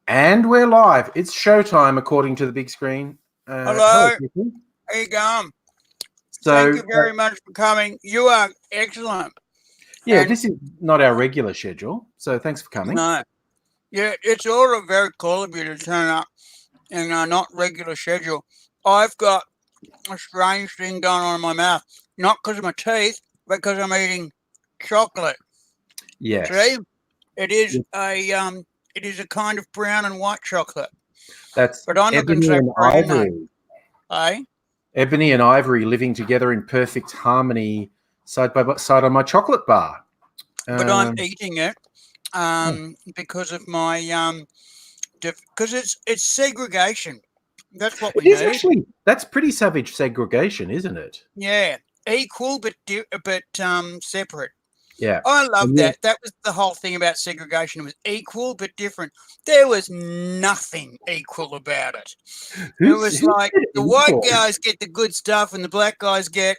And we're live. It's showtime, according to the big screen. Hello. People. How you going? So, Thank you very much for coming. You are excellent. Yeah, And this is not our regular schedule, so thanks for coming. no, yeah, it's all very cool of you to turn up in a not regular schedule. I've got a strange thing going on in my mouth, not because of my teeth, but because I'm eating chocolate. Yes. See, it is a kind of brown and white chocolate. That's But I'm not going to ebony say and brown, ivory. eh? Ebony and ivory living together in perfect harmony, side by side on my chocolate bar. But I'm eating it because of my because it's segregation. That's what we need. Actually, that's pretty savage segregation, isn't it? Yeah, equal but separate. Yeah, I love that. That was the whole thing about segregation. It was equal but different. There was nothing equal about it. It was like the white guys get the good stuff and the black guys get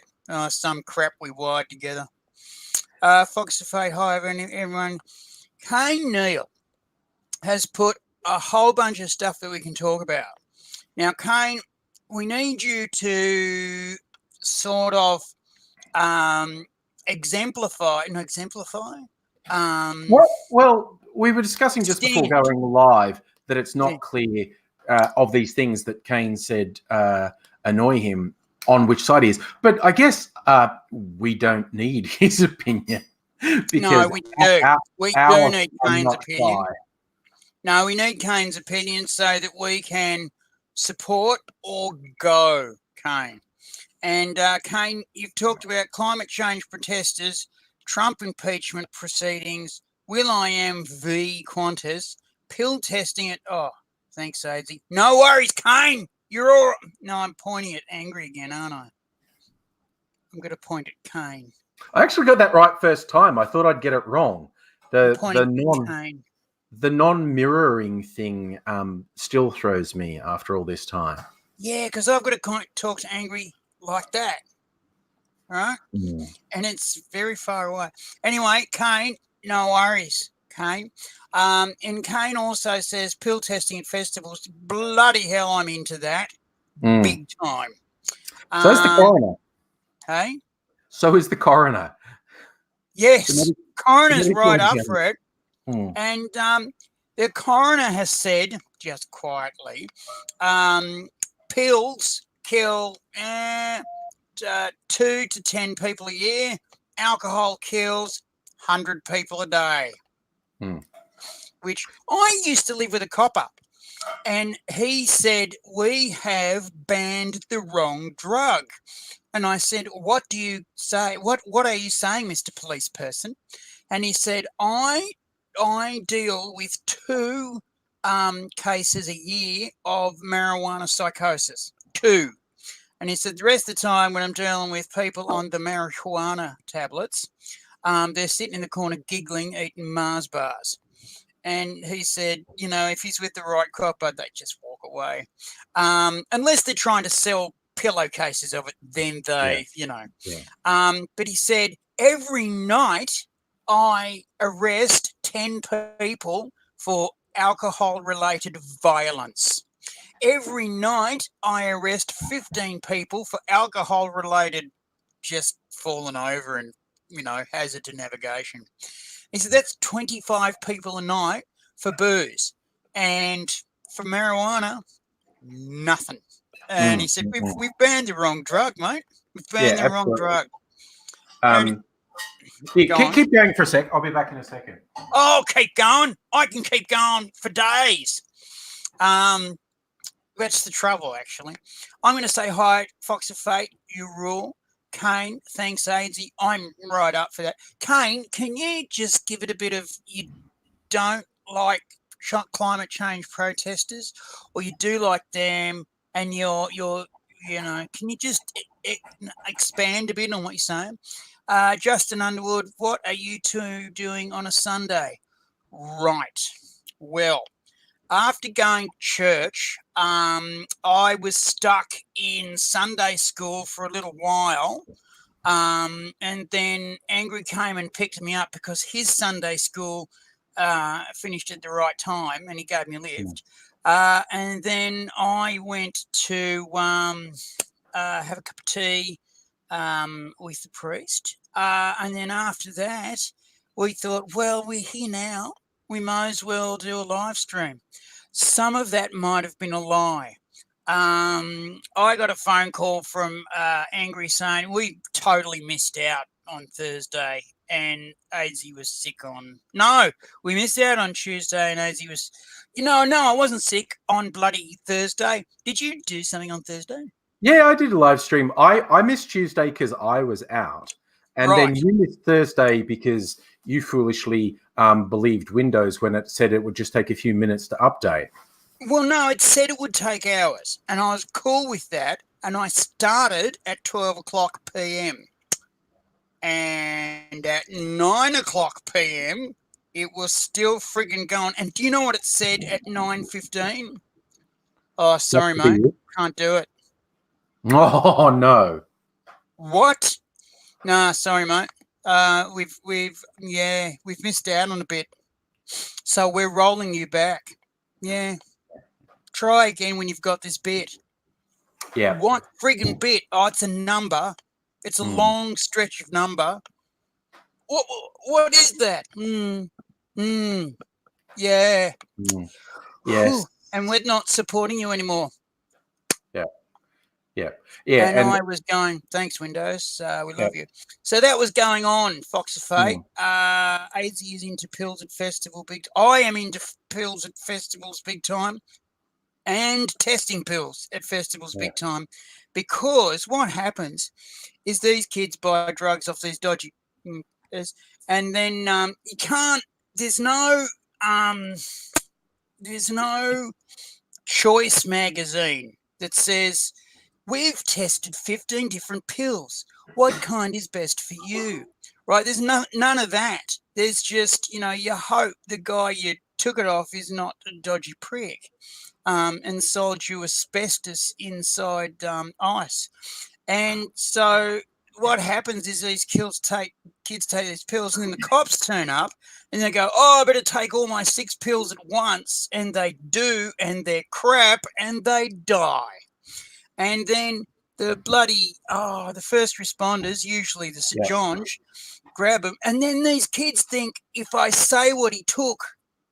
some crap we wired together. Fox the Fate, hi everyone. Kane Neal has put a whole bunch of stuff that we can talk about. Now, Kane, we need you to sort of exemplify. Well, we were discussing just before going live that it's not clear of these things that Kane said annoy him on which side he is. But I guess we don't need his opinion. No, we do. We do need Kane's opinion. No, we need Kane's opinion so that we can support or go Kane. And Kane, you've talked about climate change protesters, Trump impeachment proceedings, will.i.am v Qantas, pill testing it. Oh, thanks, AIDzee. No worries, Kane. You're all. No, I'm pointing at Angry again, aren't I? I'm going to point at Kane. I actually got that right first time. I thought I'd get it wrong. The non-mirroring thing still throws me after all this time. Yeah, because I've got to talk to Angry like that, right? And it's very far away. Anyway, Kane, no worries, Kane. And Kane also says pill testing at festivals. Bloody hell, I'm into that. Big time. So is the coroner. Hey? So is the coroner. Yes, coroner's right up for it. And the coroner has said, just quietly, pills kill 2 to 10 people a year. Alcohol kills 100 people a day. Which I used to live with a copper. And he said, we have banned the wrong drug. And I said, what do you say? What are you saying, Mr. Police Person? And he said, I deal with 2 cases a year of marijuana psychosis. 2. And he said, the rest of the time when I'm dealing with people on the marijuana tablets, they're sitting in the corner giggling, eating Mars bars. And he said, if he's with the right copper, they just walk away. Unless they're trying to sell pillowcases of it, then they, But he said, every night I arrest 10 people for alcohol-related violence. Every night I arrest 15 people for alcohol-related just falling over and, hazard to navigation. He said, that's 25 people a night for booze. And for marijuana, nothing. And he said, we've banned the wrong drug, mate. We've banned the wrong drug. Keep going for a sec. I'll be back in a second. Oh, keep going. I can keep going for days. That's the trouble, actually. I'm going to say hi, Fox of Fate, you rule. Kane, thanks, AIDzee. I'm right up for that. Kane, can you just give it a bit of you don't like climate change protesters, or you do like them, and you're can you just expand a bit on what you're saying? Justin Underwood, what are you 2 doing on a Sunday? Right. Well, after going to church, I was stuck in Sunday school for a little while. And then Angry came and picked me up because his Sunday school finished at the right time, and he gave me a lift. And then I went to have a cup of tea with the priest. And then after that, we thought, well, we're here now. We might as well do a live stream. Some of that might have been a lie. I got a phone call from Angry saying we totally missed out on Thursday and AIDzee was sick on... No, we missed out on Tuesday and AIDzee was... No, I wasn't sick on bloody Thursday. Did you do something on Thursday? Yeah, I did a live stream. I missed Tuesday because I was out. And then you missed Thursday because you foolishly believed Windows when it said it would just take a few minutes to update. Well, no, it said it would take hours, and I was cool with that, and I started at 12 o'clock p.m. And at 9 o'clock p.m., it was still friggin' going. And do you know what it said at 9:15? Oh, sorry, mate. Can't do it. Oh, no. What? Nah, sorry, mate. We've missed out on a bit. So we're rolling you back. Yeah. Try again when you've got this bit. Yeah. What friggin' bit? Oh, it's a number. It's a long stretch of number. What is that? Yeah. Yes. And we're not supporting you anymore. Yeah. And I was going, thanks, Windows. We love you. So that was going on, Fox of Fate. AIDzee is into pills at festival big. I am into pills at festivals big time, and testing pills at festivals big time, because what happens is these kids buy drugs off these dodgy, and then you can't. There's no choice magazine that says, we've tested 15 different pills. What kind is best for you? Right? There's none of that. There's just, you hope the guy you took it off is not a dodgy prick and sold you asbestos inside ice. And so what happens is these kids take these pills, and then the cops turn up and they go, oh, I better take all my 6 pills at once. And they do, and they're crap, and they die. And then the bloody, the first responders, usually the St. John's, grab him. And then these kids think, if I say what he took,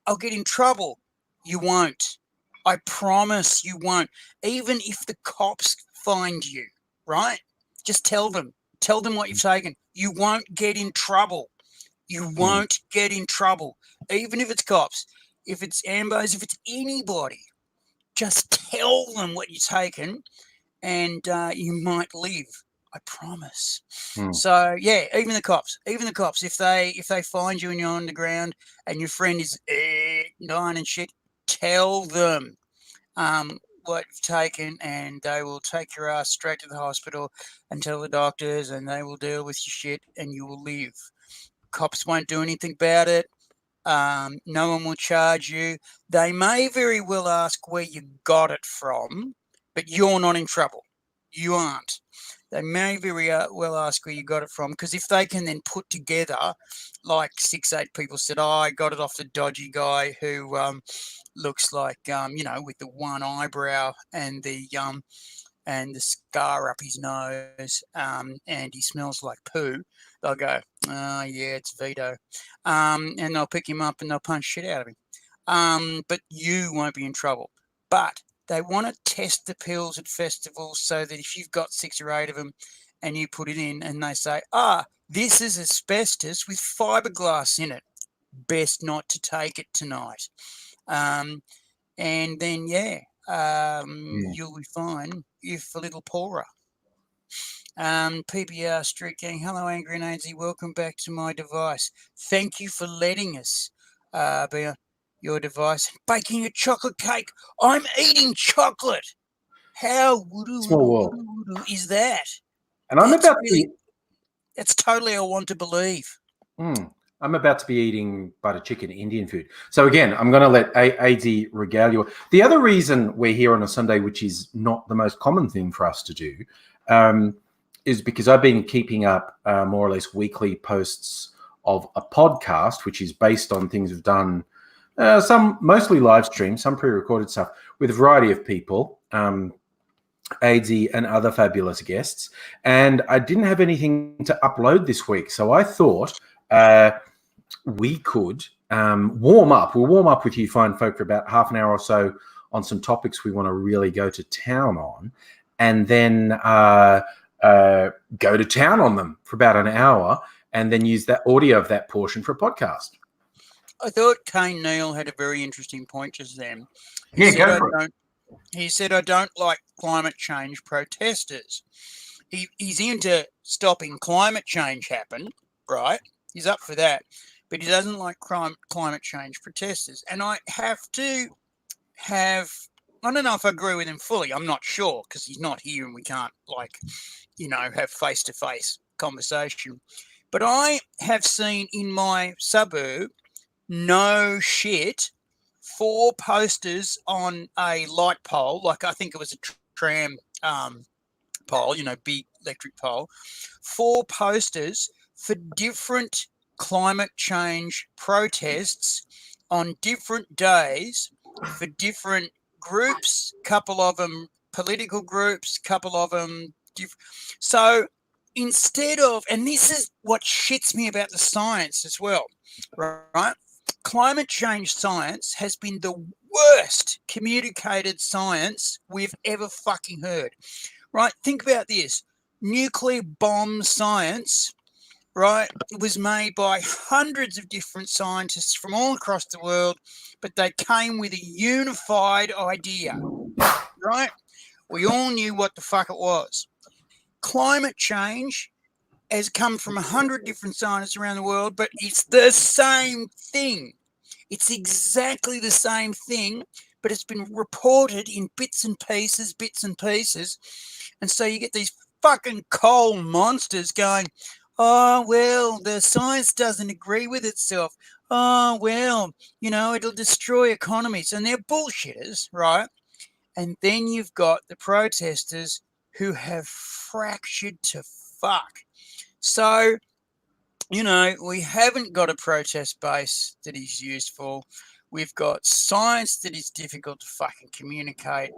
I'll get in trouble. You won't. I promise you won't. Even if the cops find you, right? Just tell them. Tell them what you've taken. You won't get in trouble. You won't get in trouble. Even if it's cops, if it's ambos, if it's anybody, just tell them what you've taken. And you might live, I promise. So yeah, even the cops, if they find you and you're on the ground and your friend is dying and shit, tell them what you've taken, and they will take your ass straight to the hospital and tell the doctors, and they will deal with your shit, and you will live. Cops won't do anything about it. No one will charge you. They may very well ask where you got it from, but you're not in trouble. You aren't. They may very well ask where you got it from, because if they can then put together, like 6-8 people said, oh, I got it off the dodgy guy who looks like, with the one eyebrow and the scar up his nose, and he smells like poo, they'll go, oh, yeah, it's Vito. And they'll pick him up and they'll punch shit out of him. But you won't be in trouble. But they want to test the pills at festivals so that if you've got 6 or 8 of them and you put it in and they say, this is asbestos with fiberglass in it, best not to take it tonight. And then, you'll be fine if a little poorer. PBR Street Gang, hello, Angry and AIDzee, welcome back to my device. Thank you for letting us be on your device, baking a chocolate cake. I'm eating chocolate. How is that? And I'm about to. That's totally I want to believe. I'm about to be eating butter chicken, Indian food. So again, I'm going to let AIDzee regale you. The other reason we're here on a Sunday, which is not the most common thing for us to do, is because I've been keeping up more or less weekly posts of a podcast, which is based on things we've done, some mostly live stream, some pre-recorded stuff with a variety of people, AIDzee and other fabulous guests. And I didn't have anything to upload this week, so I thought we could warm up. We'll warm up with you fine folk for about half an hour or so on some topics we want to really go to town on, and then go to town on them for about an hour, and then use that audio of that portion for a podcast. I thought Kane Neal had a very interesting point just then. Go for it. He said, I don't like climate change protesters. He's into stopping climate change happen, right? He's up for that. But he doesn't like climate change protesters. And I have to I don't know if I agree with him fully. I'm not sure because he's not here and we can't, have face-to-face conversation. But I have seen in my suburb, no shit, 4 posters on a light pole, like I think it was a tram pole, big electric pole, 4 posters for different climate change protests on different days for different groups, couple of them political groups, couple of them so instead of, and this is what shits me about the science as well, right? Climate change science has been the worst communicated science we've ever fucking heard, right? Think about this. Nuclear bomb science, right, was made by hundreds of different scientists from all across the world, but they came with a unified idea, right? We all knew what the fuck it was. Climate change has come from 100 different scientists around the world, but it's the same thing. It's exactly the same thing, but it's been reported in bits and pieces. And so you get these fucking coal monsters going, oh, well, the science doesn't agree with itself. Oh, well, it'll destroy economies. And they're bullshitters, right? And then you've got the protesters who have fractured to fuck. So, we haven't got a protest base that is useful. We've got science that is difficult to fucking communicate.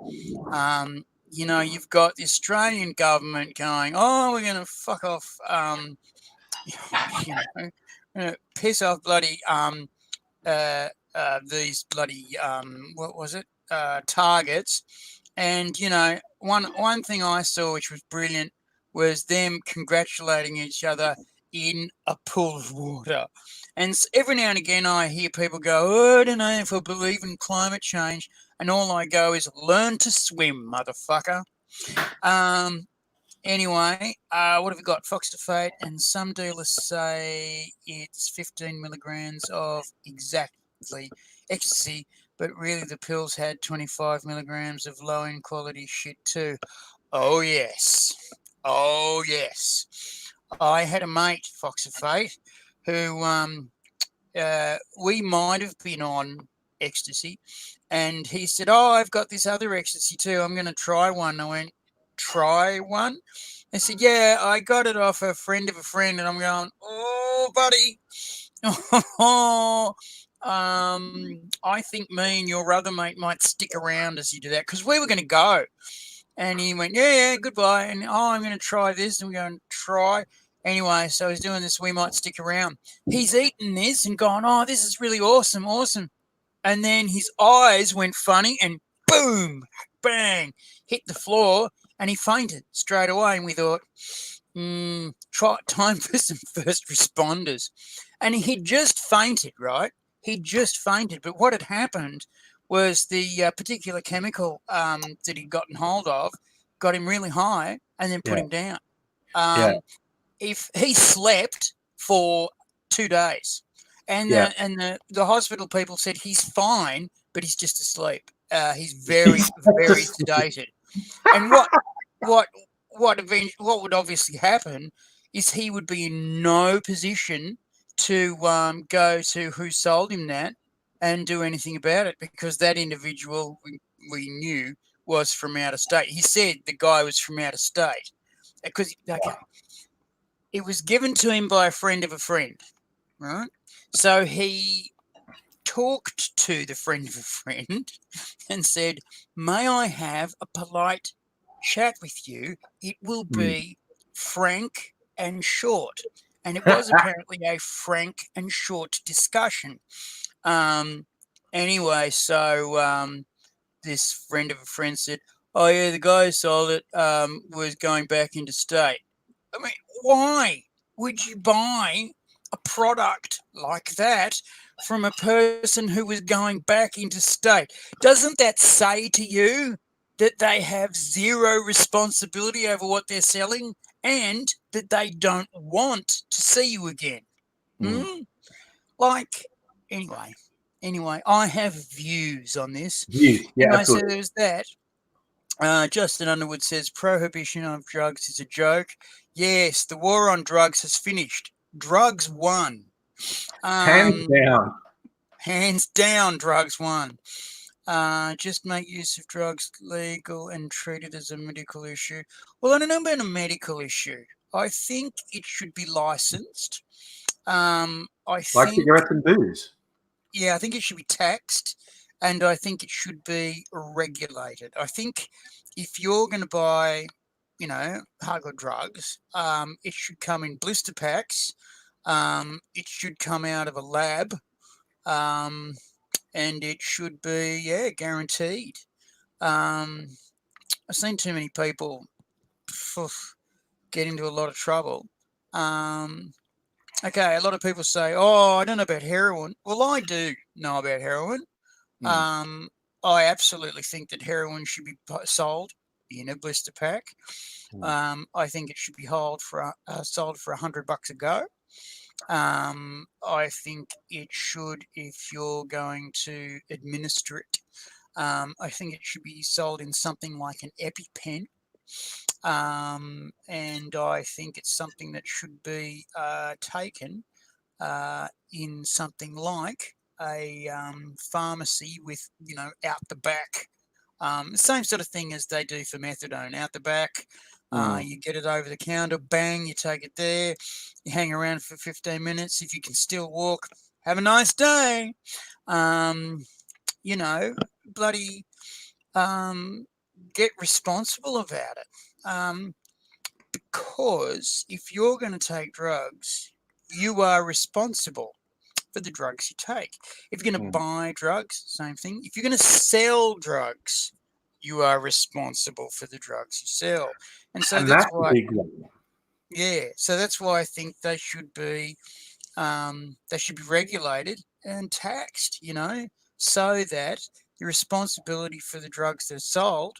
You've got the Australian government going, oh, we're going to fuck off, piss off bloody these bloody, what was it, targets. And, one thing I saw which was brilliant was them congratulating each other in a pool of water. And every now and again I hear people go, oh, I don't know if I believe in climate change. And all I go is, learn to swim, motherfucker. Anyway, what have we got? Fox to Fate, and some dealers say it's 15 milligrams of exactly ecstasy, but really the pills had 25 milligrams of low-end quality shit too. Oh, yes. I had a mate, Fox of Fate, who we might have been on ecstasy, and he said, oh, I've got this other ecstasy too. I'm going to try one. I went, try one? I said, yeah, I got it off a friend of a friend, and I'm going, oh, buddy. I think me and your other mate might stick around as you do that, because we were going to go. And he went, yeah, goodbye. And, I'm going to try this. And we're going to try. Anyway, so he's doing this. We might stick around. He's eaten this and gone, oh, this is really awesome. And then his eyes went funny and boom, bang, hit the floor. And he fainted straight away. And we thought, time for some first responders. And he'd just fainted, right? He'd just fainted. But what had happened was the particular chemical that he'd gotten hold of got him really high and then put him down. If he slept for 2 days, and the hospital people said he's fine, but he's just asleep. He's very, very sedated. And what would obviously happen is he would be in no position to go to who sold him that and do anything about it, because that individual we knew was from out of state. He said the guy was from out of state because it was given to him by a friend of a friend, right? So he talked to the friend of a friend and said, "May I have a polite chat with you? It will be frank and short." And it was apparently a frank and short discussion. Anyway, so this friend of a friend said, "Oh yeah, the guy who sold it was going back into state." I mean, why would you buy a product like that from a person who was going back into state? Doesn't that say to you that they have zero responsibility over what they're selling and that they don't want to see you again? Like, anyway, I have views on this. Views, yeah, Anyway, so absolutely. there's that. Justin Underwood says prohibition of drugs is a joke. Yes, the war on drugs has finished. Drugs won. Hands down. Hands down, drugs won. Just make use of drugs legal and treat it as a medical issue. Well, I don't know about a medical issue. I think it should be licensed. Like cigarettes and booze. Yeah, I think it should be taxed, and I think it should be regulated. I think if you're going to buy, hardcore drugs, it should come in blister packs. It should come out of a lab, and it should be, guaranteed. I've seen too many people get into a lot of trouble. Okay, a lot of people say, "Oh, I don't know about heroin." Well, I do know about heroin. I absolutely think that heroin should be sold in a blister pack. I think it should be sold for $100 a go. I think it should, if you're going to administer it, I think it should be sold in something like an EpiPen. And I think it's something that should be taken in something like a pharmacy with, out the back. Same sort of thing as they do for methadone, out the back. You get it over the counter, bang, you take it there, you hang around for 15 minutes. If you can still walk, have a nice day. Bloody get responsible about it. Because if you're going to take drugs, you are responsible for the drugs you take. If you're going to buy drugs, same thing. If you're going to sell drugs, you are responsible for the drugs you sell. And so that's why, a big one. Yeah, so that's why I think they should be regulated and taxed, so that the responsibility for the drugs that are sold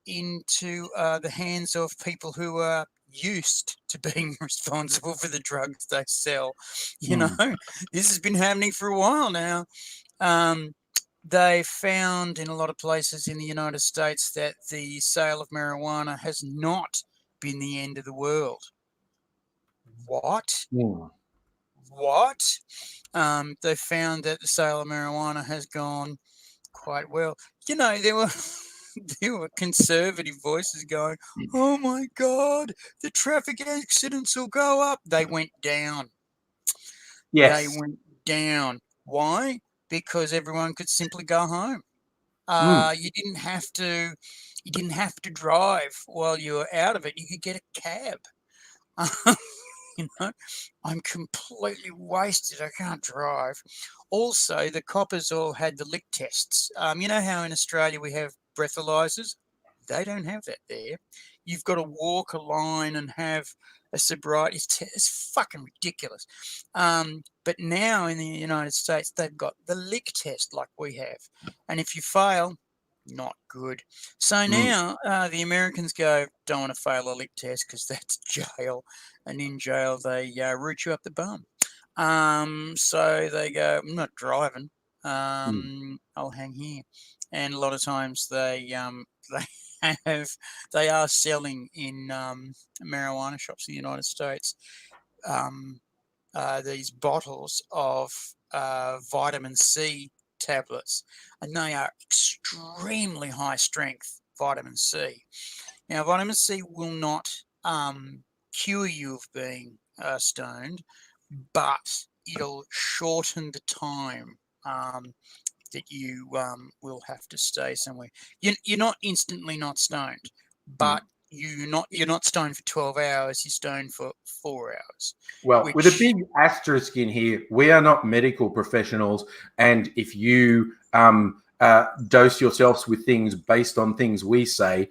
into the hands of people who are used to being responsible for the drugs they sell. This has been happening for a while now. They found in a lot of places in the United States that the sale of marijuana has not been the end of the world. What? What? They found that the sale of marijuana has gone quite well. There were conservative voices going, "Oh my God, the traffic accidents will go up." They went down. Yes. They went down. Why? Because everyone could simply go home. You didn't have to drive while you were out of it. You could get a cab. I'm completely wasted. I can't drive. Also, the coppers all had the lick tests. You know how in Australia we have breathalyzers? They don't have that there. You've got to walk a line and have a sobriety test. It's fucking ridiculous. But now in the United States, they've got the lick test like we have. And if you fail, not good. So now the Americans go, don't want to fail a lick test because that's jail. And in jail, they root you up the bum. So they go, I'm not driving. I'll hang here. And a lot of times they are selling in marijuana shops in the United States these bottles of vitamin C tablets, and they are extremely high strength vitamin C. Now, vitamin C will not cure you of being stoned, but it'll shorten the time that you will have to stay somewhere. You're not instantly not stoned, but you're not stoned for 12 hours. You're stoned for 4 hours. Well, with a big asterisk in here, we are not medical professionals, and if you dose yourselves with things based on things we say,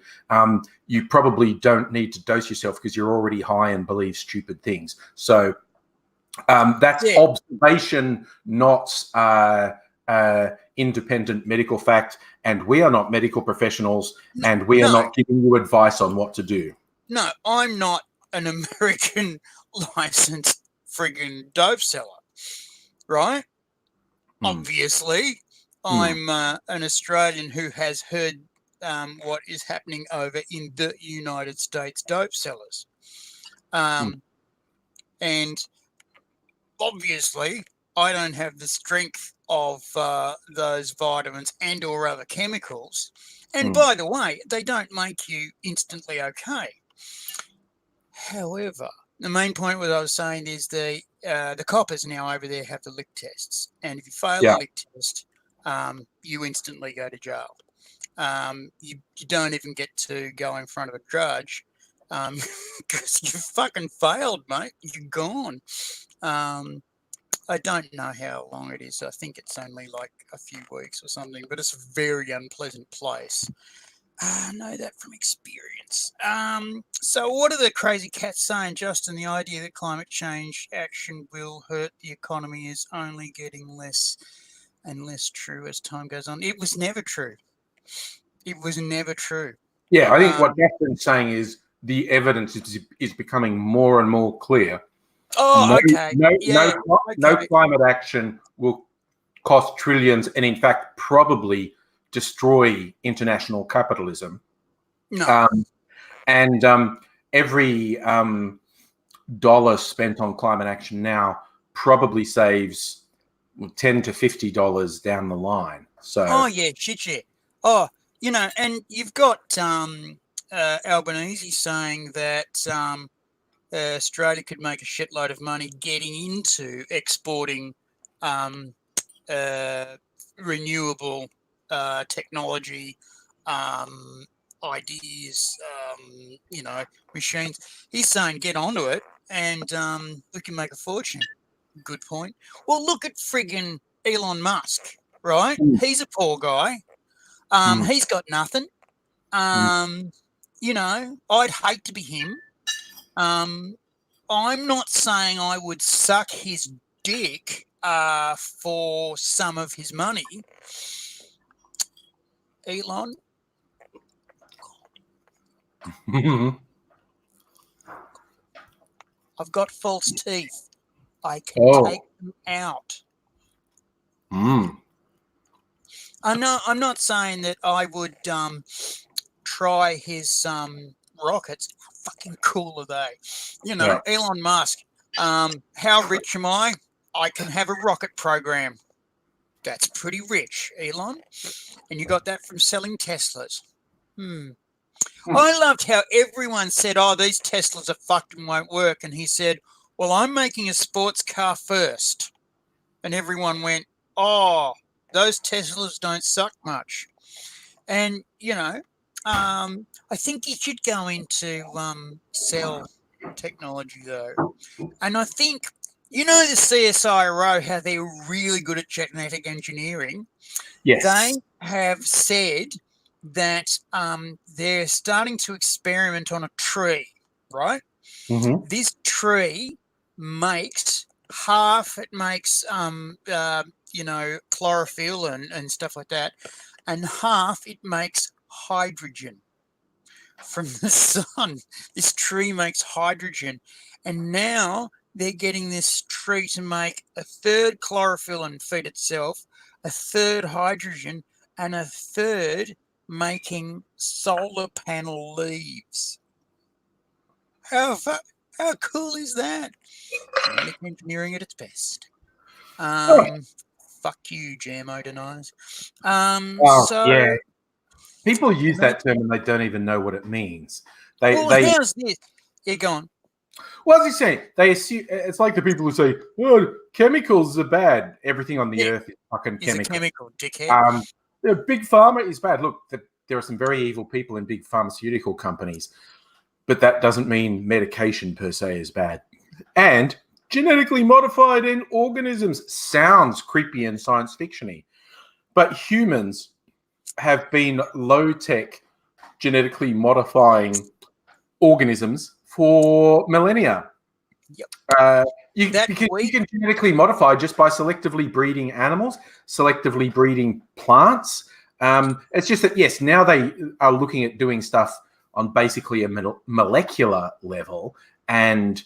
you probably don't need to dose yourself because you're already high and believe stupid things. So that's observation, not independent medical fact. And we are not medical professionals, and we are not giving you advice on what to do. No, I'm not an American licensed friggin' dope seller, right? Obviously, I'm an Australian who has heard what is happening over in the United States dope sellers. And obviously, I don't have the strength of those vitamins and or other chemicals. And by the way, they don't make you instantly okay. However, the main point what I was saying is the coppers now over there have the lick tests. And if you fail a lick test, you instantly go to jail. You don't even get to go in front of a judge because you fucking failed, mate. You're gone. I don't know how long it is. I think it's only like a few weeks or something, but it's a very unpleasant place. I know that from experience. So what are the crazy cats saying, Justin? The idea that climate change action will hurt the economy is only getting less and less true as time goes on. It was never true. It was never true. Yeah, I think what Justin's saying is the evidence is becoming more and more clear. Okay. No climate action will cost trillions and, in fact, probably destroy international capitalism. No. Every dollar spent on climate action now probably saves $10 to $50 down the line. So. Shit. Oh, and you've got Albanese saying that Australia could make a shitload of money getting into exporting renewable technology, ideas, machines. He's saying get onto it and we can make a fortune. Good point. Well, look at friggin' Elon Musk, right? He's a poor guy. He's got nothing. I'd hate to be him. I'm not saying I would suck his dick for some of his money. Elon? I've got false teeth. I can take them out. I'm not saying that I would try his rockets. How fucking cool are they? Elon Musk. How rich am I? I can have a rocket program. That's pretty rich, Elon. And you got that from selling Teslas. I loved how everyone said, these Teslas are fucked and won't work. And he said, well, I'm making a sports car first. And everyone went, those Teslas don't suck much. And, I think you should go into cell technology, though. And I think, the CSIRO, how they're really good at genetic engineering. Yes. They have said that they're starting to experiment on a tree, right? This tree makes chlorophyll and stuff like that, and half it makes hydrogen from the sun. This tree makes hydrogen, and now they're getting this tree to make a third chlorophyll and feed itself, a third hydrogen, and a third making solar panel leaves. How cool is that? Genetic engineering at its best. Fuck you, GMO deniers. People use that term and they don't even know what it means. How's this? Yeah, go on. What is he saying? They assume it's like the people who say, "Oh, chemicals are bad. Everything on the earth is fucking chemical." Is a chemical, dickhead. Big pharma is bad. Look, there are some very evil people in big pharmaceutical companies, but that doesn't mean medication per se is bad. And genetically modified in organisms sounds creepy and science fiction-y, but humans have been low-tech genetically modifying organisms for millennia. Yep. Because you can genetically modify just by selectively breeding animals, selectively breeding plants. It's just that, yes, now they are looking at doing stuff on basically a molecular level and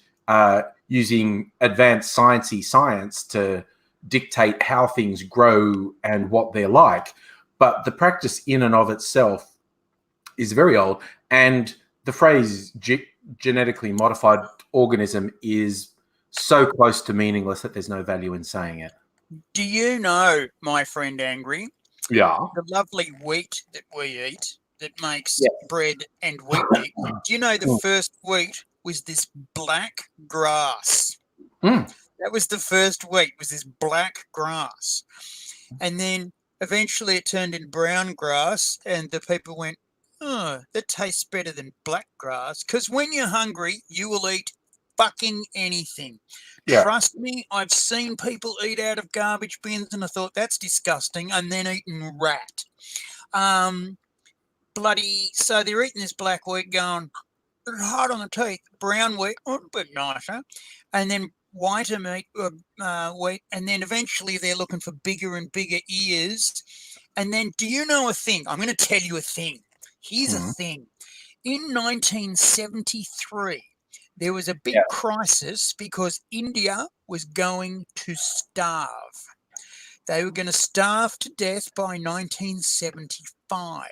using advanced sciencey science to dictate how things grow and what they're like. But the practice in and of itself is very old. And the phrase genetically modified organism is so close to meaningless that there's no value in saying it. Do you know, my friend Angry, the lovely wheat that we eat that makes bread and wheat meat? Do you know the first wheat was this black grass? That was the first wheat, was this black grass. And then eventually it turned into brown grass, and the people went, "Oh, that tastes better than black grass." Because when you're hungry, you will eat fucking anything. Trust me, I've seen people eat out of garbage bins and I thought that's disgusting, and then eating rat. So they're eating this black wheat going, hard on the teeth. Brown wheat, a bit nicer. And then whiter meat, wheat, and then eventually they're looking for bigger and bigger ears. And then, do you know a thing? I'm going to tell you a thing. Here's a thing. In 1973, there was a big crisis because India was going to starve. They were going to starve to death by 1975.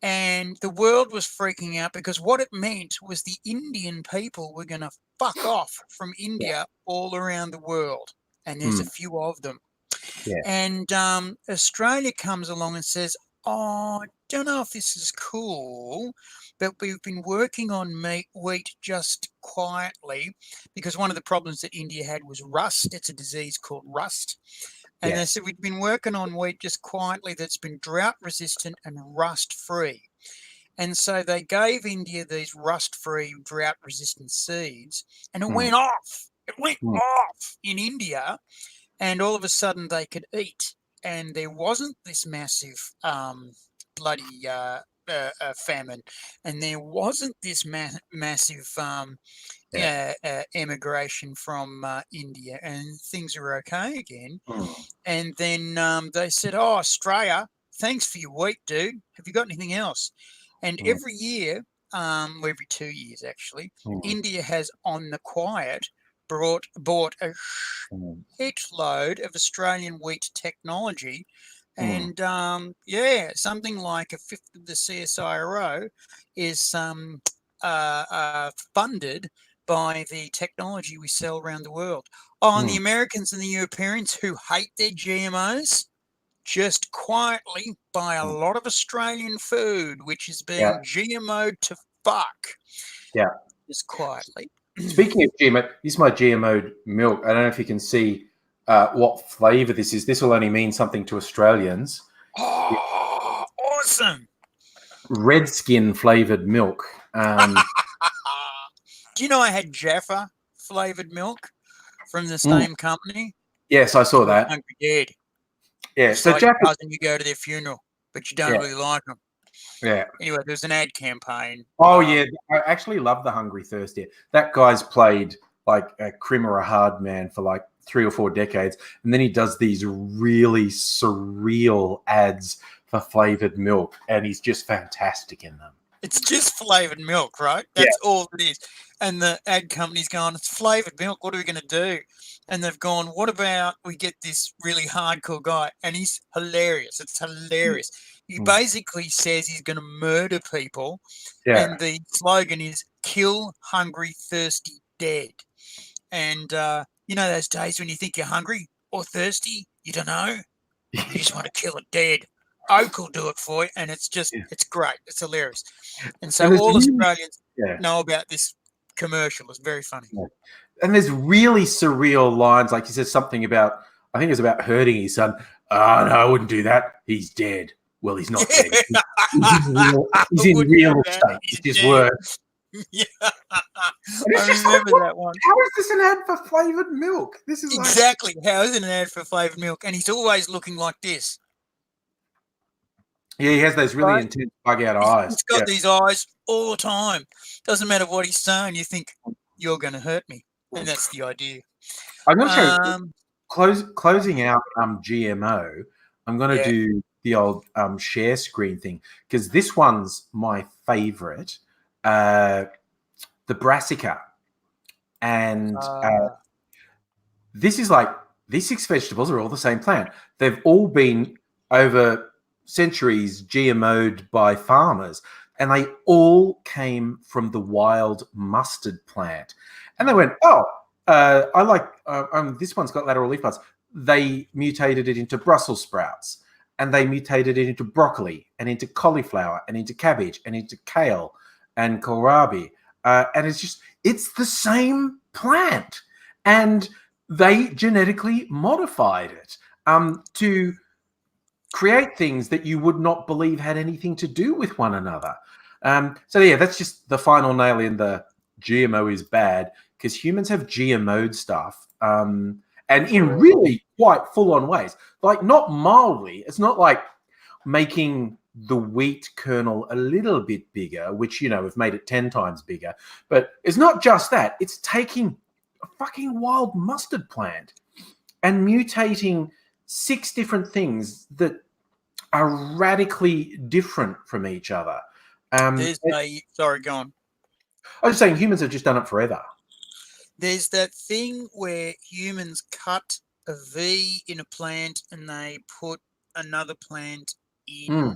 And the world was freaking out because what it meant was the Indian people were going to fuck off from India all around the world. And there's a few of them. And Australia comes along and says, "Oh, I don't know if this is cool, but we've been working on wheat just quietly because one of the problems that India had was rust. It's a disease called rust." And they said, "We've been working on wheat just quietly that's been drought resistant and rust free." And so they gave India these rust free, drought resistant seeds, and it went off. It went off in India. And all of a sudden they could eat. And there wasn't this massive bloody famine. And there wasn't this massive emigration from India. And things are okay again. And then they said, "Oh, Australia, thanks for your wheat, dude. Have you got anything else?" And every year, every 2 years actually, India has on the quiet bought a shitload of Australian wheat technology, and something like a fifth of the CSIRO is funded by the technology we sell around the world. And the Americans and the Europeans who hate their GMOs just quietly buy a lot of Australian food, which is being GMO'd to fuck. Just quietly. Speaking of GMO, this is my GMO milk. I don't know if you can see what flavour this is. This will only mean something to Australians. Oh, awesome. Redskin flavoured milk. Do you know I had Jaffa flavoured milk from the same company? Yes, I saw that. Hungry Dead. Yeah, it's so like Jaffa, cousin, you go to their funeral, but you don't really like them. Yeah. Anyway, there's an ad campaign. Oh, yeah. I actually love the Hungry Thirsty. That guy's played like a crim or a hard man for like 3 or 4 decades. And then he does these really surreal ads for flavored milk. And he's just fantastic in them. It's just flavored milk, right? That's all it is. And the ad company's going, "It's flavored milk. What are we going to do?" And they've gone, "What about we get this really hardcore guy?" And he's hilarious. It's hilarious. He basically says he's going to murder people. And the slogan is "Kill Hungry, Thirsty, Dead." And you know those days when you think you're hungry or thirsty, you don't know? You just want to kill it dead. Oak will do it for you, and it's just it's great. It's hilarious. And so all Australians know about this commercial. It's very funny. Yeah. And there's really surreal lines, like he says something about, I think it's about hurting his son. Oh, no, I wouldn't do that. He's dead. Well, he's not dead. He's in real estate. It's just worse. Yeah. I remember that one. How is this an ad for flavoured milk? This is exactly. How is it an ad for flavoured milk? And he's always looking like this. Yeah, he has those really intense bug-out eyes. He's got these eyes all the time. Doesn't matter what he's saying. You think, you're going to hurt me. And that's the idea. I'm going to closing out GMO. I'm going to do the old share screen thing, because this one's my favourite. The brassica, and this is like, these 6 vegetables are all the same plant. They've all been over centuries GMO'd by farmers, and they all came from the wild mustard plant. And they went, I like this one's got lateral leaf buds. They mutated it into Brussels sprouts, and they mutated it into broccoli and into cauliflower and into cabbage and into kale and kohlrabi. And it's the same plant. And they genetically modified it to create things that you would not believe had anything to do with one another. So yeah, that's just the final nail in the GMO is bad, because humans have GMO'd stuff. And in really quite full-on ways. Like, not mildly. It's not like making the wheat kernel a little bit bigger, which, we've made it 10 times bigger. But it's not just that. It's taking a fucking wild mustard plant and mutating 6 different things that are radically different from each other. Sorry, go on. I was just saying, humans have just done it forever. There's that thing where humans cut a V in a plant and they put another plant in.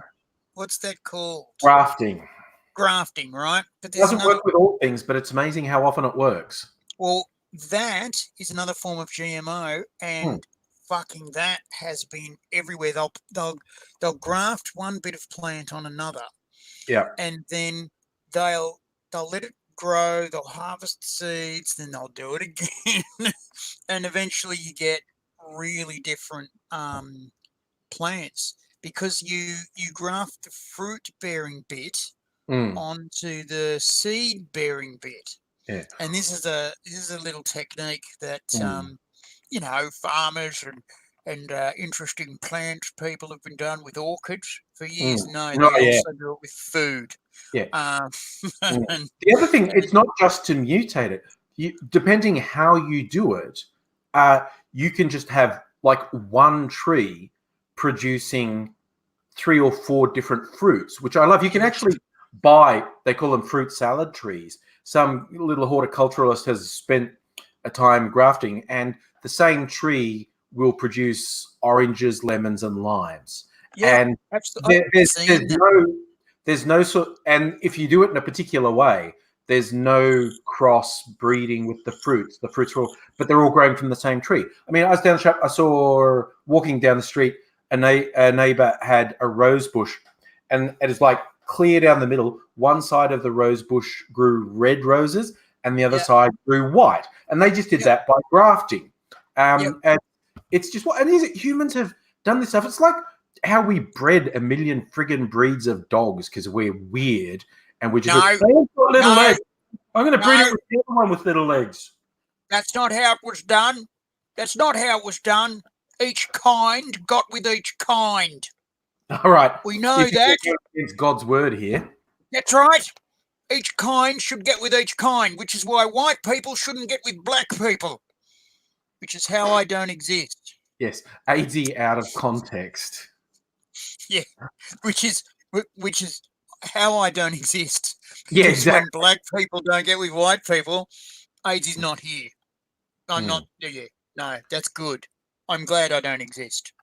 What's that called? Grafting. Grafting, right? But it doesn't work with all things, but it's amazing how often it works. Well, that is another form of GMO, and fucking that has been everywhere. They'll graft one bit of plant on another. Yeah. And then they'll let it grow, they'll harvest seeds, then they'll do it again. And eventually you get really different plants, because you graft the fruit bearing bit onto the seed bearing bit. Yeah. And this is a little technique that farmers and interesting plant people have been done with orchids for years. No, they also do it with food. Yeah. The other thing, it's not just to mutate it. Depending how you do it, you can just have like one tree producing 3 or 4 different fruits, which I love. You can actually buy, they call them fruit salad trees. Some little horticulturalist has spent a time grafting, and the same tree will produce oranges, lemons, and limes. Yeah, and there's no sort, and if you do it in a particular way, there's no cross breeding with the fruits. The fruits are all, but they're all growing from the same tree. I mean, I was down the shop, I saw, walking down the street, a neighbor had a rose bush, and it is like clear down the middle. One side of the rose bush grew red roses, and the other side grew white. And they just did that by grafting. And it's just what, and humans have done this stuff. It's like how we bred a million friggin' breeds of dogs because we're weird, and we just little legs. I'm going to breed it with the other one with little legs. That's not how it was done. That's not how it was done. Each kind got with each kind. All right. We know that. It's God's word here. That's right. Each kind should get with each kind, which is why white people shouldn't get with black people, which is how I don't exist. Yes. AIDzee out of context. Yeah. Which is how I don't exist. Yeah, exactly. When black people don't get with white people, AIDzee's not here. I'm not. Yeah. No, that's good. I'm glad I don't exist.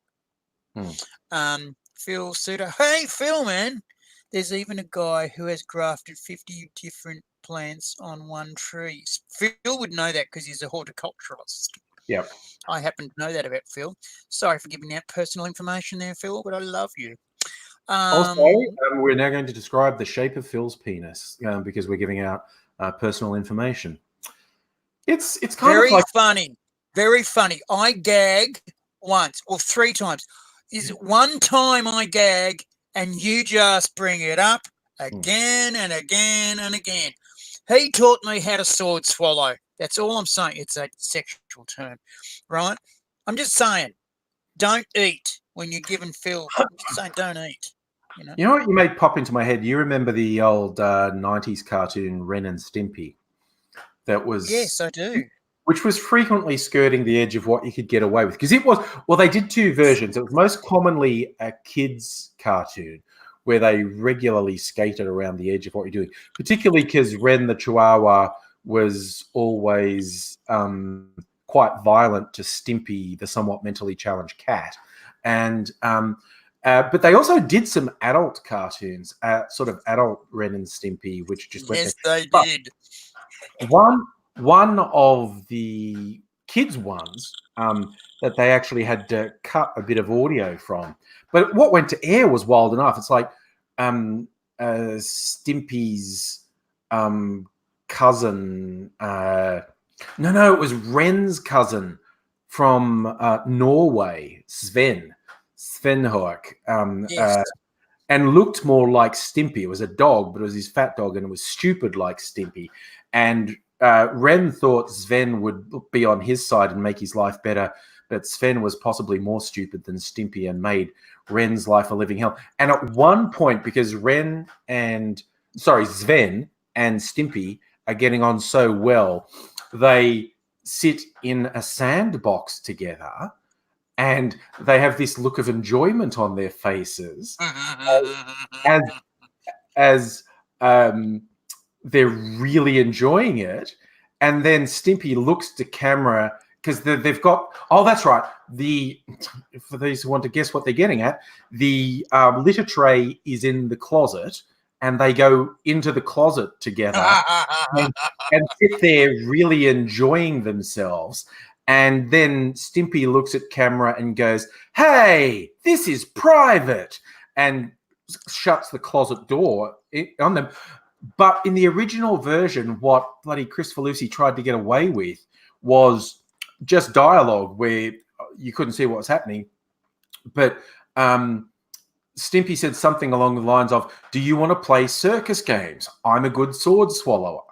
Phil Suter. Hey, Phil, man. There's even a guy who has grafted 50 different plants on one tree. Phil would know that because he's a horticulturalist. Yep. I happen to know that about Phil. Sorry for giving out personal information there, Phil, but I love you. Also, we're now going to describe the shape of Phil's penis because we're giving out personal information. It's kind very of like funny. Very funny. I gag once or 3 times. Is one time I gag and you just bring it up again and again and again. He taught me how to sword swallow. That's all I'm saying. It's a sexual term, right? I'm just saying, don't eat when you're given Phil. I'm just saying, don't eat. You know what you made pop into my head? You remember the old 90s cartoon Ren and Stimpy? That was... Yes, I do. Which was frequently skirting the edge of what you could get away with. Because it was... Well, they did 2 versions. It was most commonly a kid's cartoon where they regularly skated around the edge of what you're doing, particularly because Ren the Chihuahua was always quite violent to Stimpy, the somewhat mentally challenged cat. And... but they also did some adult cartoons, sort of adult Ren and Stimpy, which just went... Yes, they did. One of the kids' ones that they actually had to cut a bit of audio from. But what went to air was wild enough. It's like Stimpy's cousin. No, it was Ren's cousin from Norway, Svenhork, Yes. and looked more like Stimpy. It was a dog, but it was his fat dog, and it was stupid like Stimpy. And Ren thought Sven would be on his side and make his life better, but Sven was possibly more stupid than Stimpy and made Ren's life a living hell. And at one point, because Sven and Stimpy are getting on so well, they sit in a sandbox together, and they have this look of enjoyment on their faces as they're really enjoying it. And then Stimpy looks to camera because they've got... Oh, that's right. For those who want to guess what they're getting at, the litter tray is in the closet, and they go into the closet together and sit there really enjoying themselves. And then Stimpy looks at camera and goes, "Hey, this is private," and shuts the closet door on them. But in the original version, what bloody Chris Falusi tried to get away with was just dialogue where you couldn't see what was happening. But Stimpy said something along the lines of, "Do you want to play circus games? I'm a good sword swallower."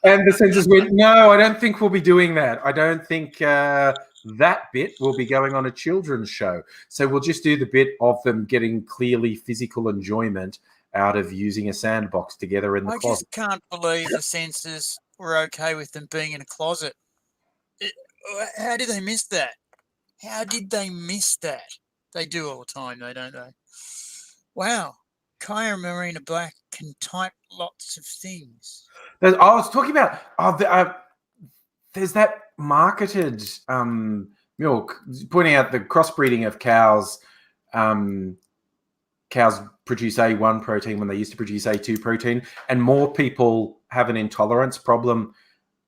And the censors went, "No, I don't think we'll be doing that. I don't think that bit will be going on a children's show. So we'll just do the bit of them getting clearly physical enjoyment out of using a sandbox together in the closet." I just can't believe the censors were okay with them being in a closet. How did they miss that? How did they miss that? They do all the time, though, don't they? Wow. Kaya Marina Black can type lots of things. I was talking about... there's that marketed milk pointing out the crossbreeding of cows. Cows produce A1 protein when they used to produce A2 protein, and more people have an intolerance problem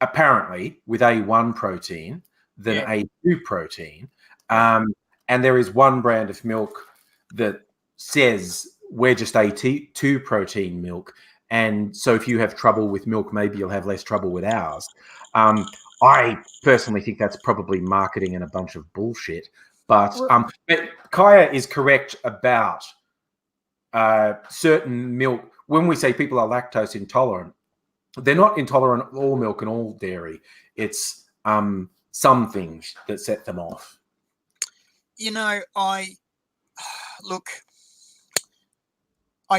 apparently with A1 protein than A2 protein. And there is one brand of milk that says we're just A2 protein milk, and so if you have trouble with milk, maybe you'll have less trouble with ours. I personally think that's probably marketing and a bunch of bullshit. But Kaya is correct about certain milk. When we say people are lactose intolerant, they're not intolerant of all milk and all dairy. It's some things that set them off. You know, I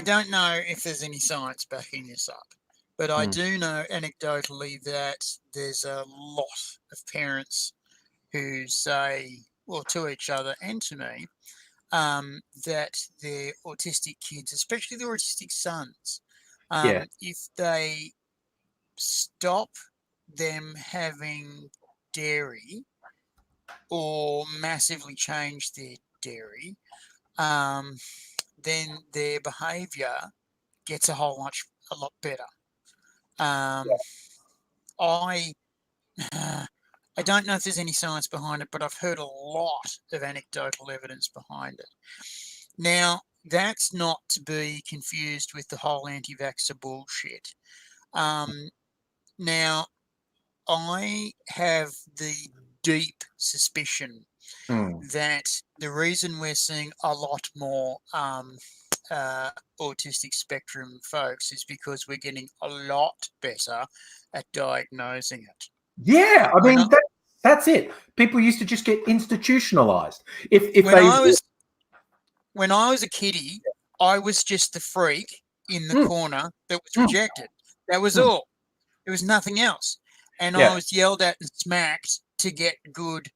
don't know if there's any science backing this up, but I do know anecdotally that there's a lot of parents who say, well, to each other and to me, that their autistic kids, especially their autistic sons, if they stop them having dairy or massively change their dairy, then their behaviour gets a lot better. I don't know if there's any science behind it, but I've heard a lot of anecdotal evidence behind it. Now, that's not to be confused with the whole anti-vaxxer bullshit. Now, I have the deep suspicion that the reason we're seeing a lot more autistic spectrum folks is because we're getting a lot better at diagnosing it. Yeah, I mean, that's it. People used to just get institutionalized. When I was a kiddie, I was just the freak in the corner that was rejected. That was all. There was nothing else. And I was yelled at and smacked to get good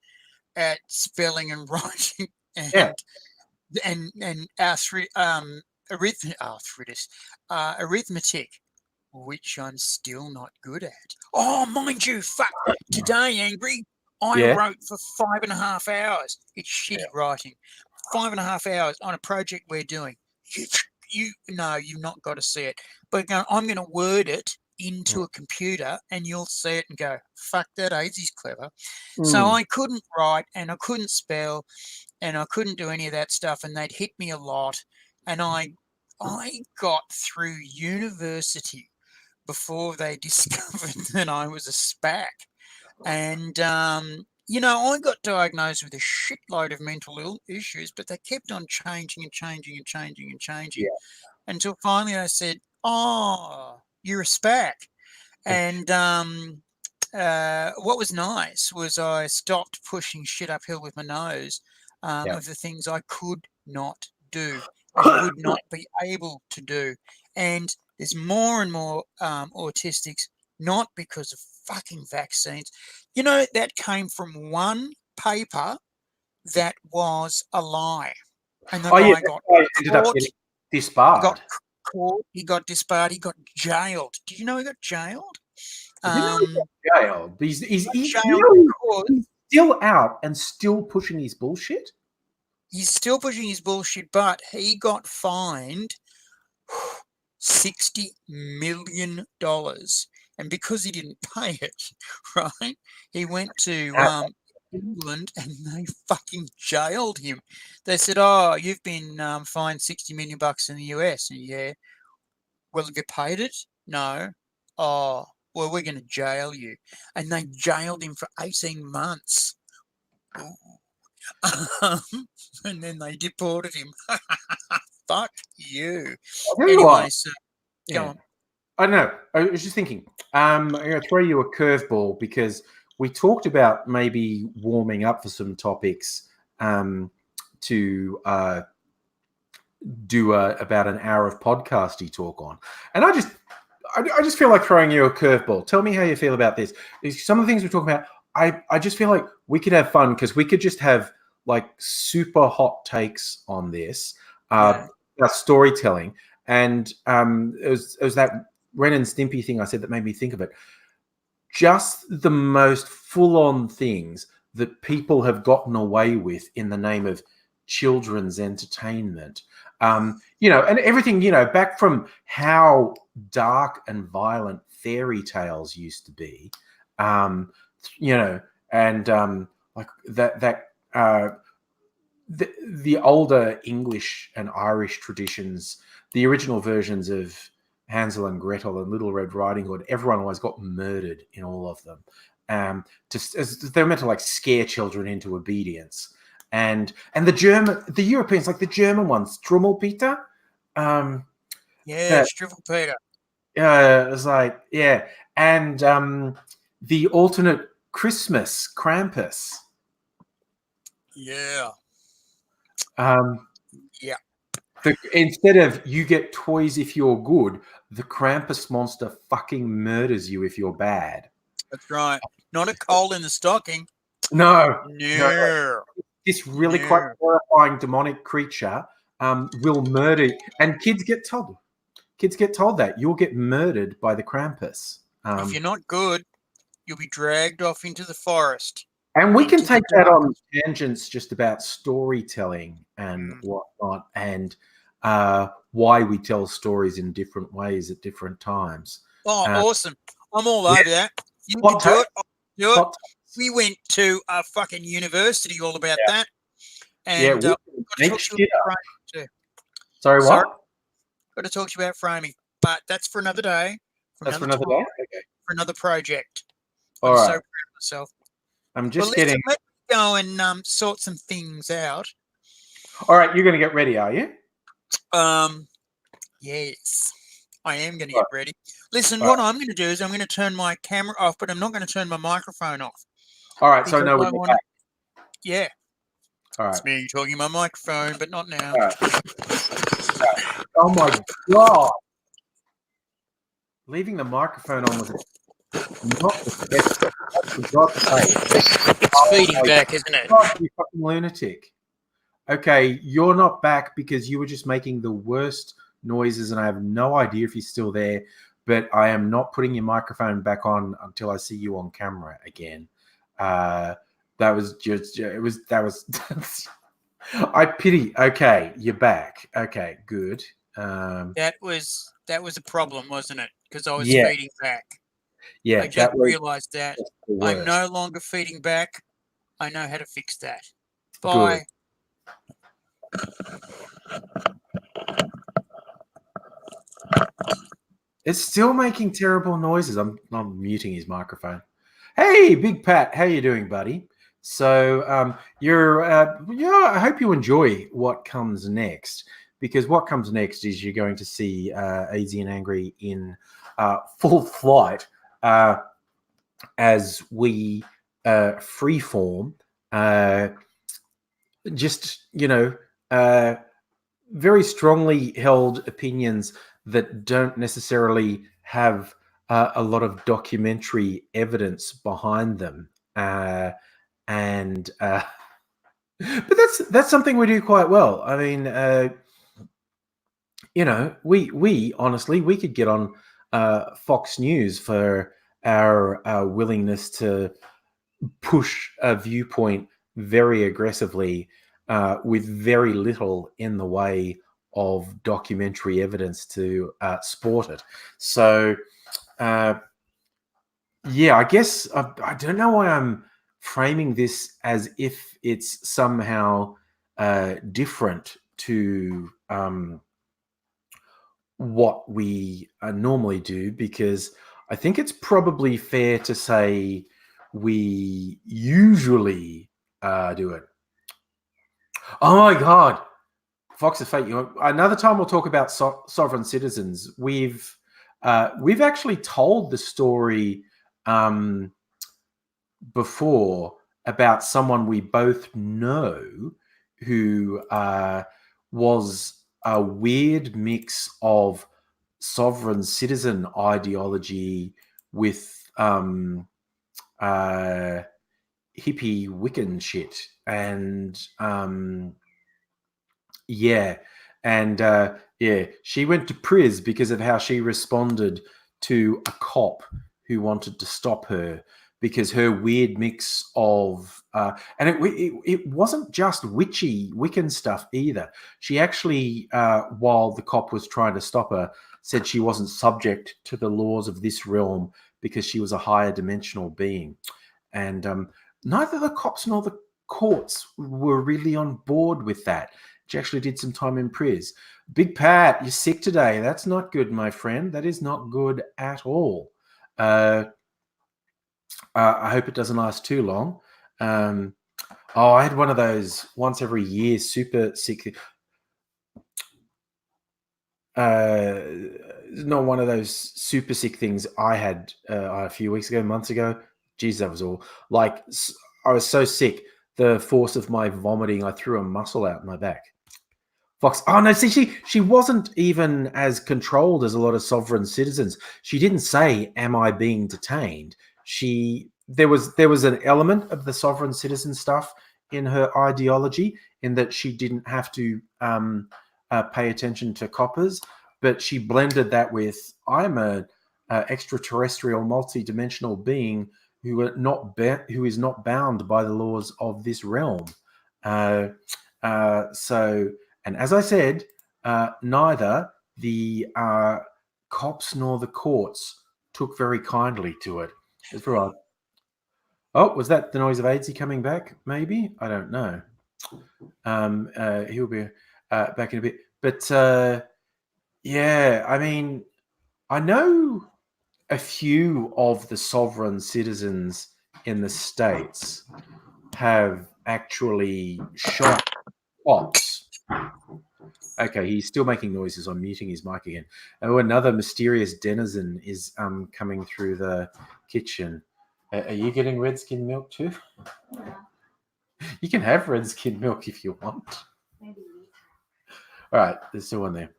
at spelling and writing and arithmetic, which I'm still not good at. Oh, mind you, fuck. Today, Angry, I wrote for 5.5 hours. It's shitty writing. 5.5 hours on a project we're doing. You've not got to see it. But I'm going to word it into a computer and you'll see it and go, fuck, that AIDzee's clever. So I couldn't write and I couldn't spell and I couldn't do any of that stuff, and they'd hit me a lot. And I got through university before they discovered that I was a SPAC. And I got diagnosed with a shitload of mental issues, but they kept on changing and changing and changing and changing until finally I said, oh, you're a SPAC. And what was nice was I stopped pushing shit uphill with my nose of the things I could not do and would not be able to do. And there's more and more autistics, not because of fucking vaccines. That came from one paper that was a lie. And the guy ended up getting disbarred. He got disbarred. He got jailed. Did you know he got jailed? Jailed. He's still out and still pushing his bullshit. He's still pushing his bullshit, but he got fined $60 million. And because he didn't pay it, right, he went to England and they fucking jailed him. They said, oh, you've been fined $60 million in the US. And well, have you paid it? No. Oh, well, we're going to jail you. And they jailed him for 18 months. And then they deported him. Fuck you. Anyway, so go on. I don't know. I was just thinking, I'm going to throw you a curveball because we talked about maybe warming up for some topics to do about an hour of podcasty talk on. And I just feel like throwing you a curveball. Tell me how you feel about this. Some of the things we're talking about, I just feel like we could have fun because we could just have like super hot takes on this, about storytelling. And it was that Ren and Stimpy thing I said that made me think of it. Just the most full-on things that people have gotten away with in the name of children's entertainment. And everything, back from how dark and violent fairy tales used to be, and like that the older English and Irish traditions, the original versions of Hansel and Gretel and Little Red Riding Hood, everyone always got murdered in all of them. As they're meant to like scare children into obedience. And the Europeans, like the German ones, Strummelpeter. Strummelpeter. It was like, and the alternate Christmas, Krampus. Yeah. Instead of you get toys if you're good, the Krampus monster fucking murders you if you're bad. That's right. Not a coal in the stocking. No. This really quite horrifying demonic creature will murder, and kids get told that you'll get murdered by the Krampus. If you're not good, you'll be dragged off into the forest. And we can take that on tangents just about storytelling and whatnot, and why we tell stories in different ways at different times. Oh, awesome. I'm all over that. You can do it. I'll do it. We went to a fucking university all about that. And Sorry, what? Got to talk to you about framing, but that's for another day. That's for another day? Okay. For another project. All I'm right. so proud of myself. I'm just getting... Let me go and sort some things out. All right, you're going to get ready, are you? Yes, I am going to get ready. Listen, what I'm going to do is I'm going to turn my camera off, but I'm not going to turn my microphone off. All right, so no, yeah. All right. It's me talking my microphone, but not now. All right. Oh my God. Leaving the microphone on was not the best. It's feeding back, isn't it? God, you fucking lunatic. Okay, you're not back because you were just making the worst noises, and I have no idea if you're still there, but I am not putting your microphone back on until I see you on camera again. That was just, I pity. Okay, you're back. Okay, good. That was a problem, wasn't it? Because I was feeding back. Yeah, I just realized that I'm no longer feeding back. I know how to fix that. Bye. Good. It's still making terrible noises. I'm muting his microphone. Hey, Big Pat, how you doing, buddy? So I hope you enjoy what comes next, because what comes next is you're going to see AIDzee and Angry in full flight as we freeform. Just very strongly held opinions that don't necessarily have a lot of documentary evidence behind them, but that's something we do quite well. I mean, we honestly we could get on Fox News for our willingness to push a viewpoint very aggressively with very little in the way of documentary evidence to support it. So, I guess I don't know why I'm framing this as if it's somehow different to what we normally do, because I think it's probably fair to say we usually do it. Oh my God, Fox of Fate! Another time we'll talk about sovereign citizens. We've actually told the story before about someone we both know who was a weird mix of sovereign citizen ideology with hippie Wiccan shit, and she went to prison because of how she responded to a cop who wanted to stop her, because her weird mix of and it wasn't just witchy Wiccan stuff either. She actually, while the cop was trying to stop her, said she wasn't subject to the laws of this realm because she was a higher dimensional being. And neither the cops nor the courts were really on board with that. She actually did some time in prison. Big Pat, you're sick today. That's not good, my friend. That is not good at all. I hope it doesn't last too long. I had one of those once every year super sick. Not one of those super sick things I had a few weeks ago, months ago. Geez, that was all. Like, I was so sick, the force of my vomiting, I threw a muscle out my back. Fox. Oh no, see, she wasn't even as controlled as a lot of sovereign citizens. She didn't say, "Am I being detained?" There was an element of the sovereign citizen stuff in her ideology, in that she didn't have to pay attention to coppers, but she blended that with, I'm a extraterrestrial, multi-dimensional being who is not bound by the laws of this realm. And as I said, neither the cops nor the courts took very kindly to it. It's right. Oh, was that the noise of AIDzee coming back? Maybe, I don't know. He'll be. back in a bit. But yeah, I mean, I know a few of the sovereign citizens in the States have actually shot cops. Okay, he's still making noises. I'm muting his mic again. Oh, another mysterious denizen is coming through the kitchen. Are you getting red skin milk too? Yeah. You can have red skin milk if you want. Maybe. All right, there's still one there.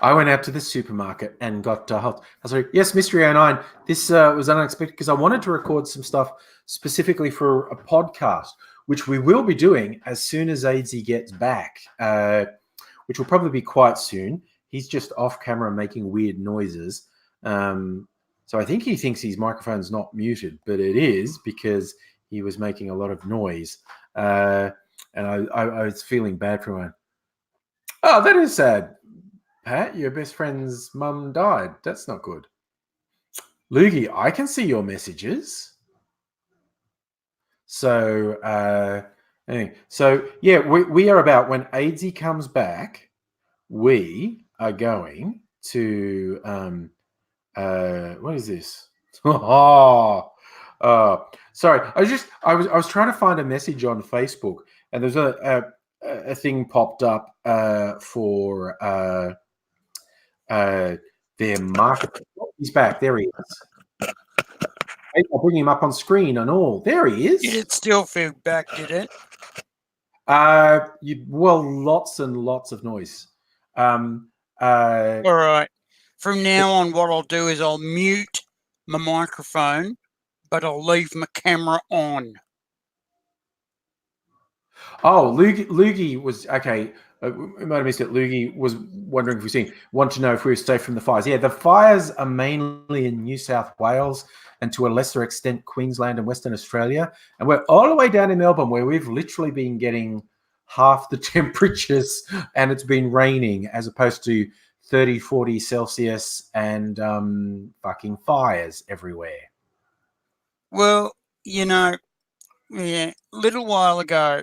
I went out to the supermarket and got hot. Sorry, yes, Mystery 09. This was unexpected because I wanted to record some stuff specifically for a podcast, which we will be doing as soon as AIDzee gets back, which will probably be quite soon. He's just off camera making weird noises. So I think he thinks his microphone's not muted, but it is because he was making a lot of noise. And I was feeling bad for him. Oh, that is sad. Pat, your best friend's mum died. That's not good. Loogie, I can see your messages. So, anyway, so yeah, we are about, when AIDzee comes back, we are going to what is this? Sorry. I was trying to find a message on Facebook, and there's a thing popped up for their market. Oh, he's back. There he is. I'll bring him up on screen and all. There he is. Did it still feel back, did it? Lots and lots of noise. All right. From now on, what I'll do is I'll mute my microphone, but I'll leave my camera on. Oh, Loogie was okay. We might have missed it. Loogie was wondering if want to know if we were safe from the fires. Yeah, the fires are mainly in New South Wales and to a lesser extent Queensland and Western Australia. And we're all the way down in Melbourne, where we've literally been getting half the temperatures and it's been raining, as opposed to 30, 40 Celsius and fucking fires everywhere. Well, yeah, quite a while ago,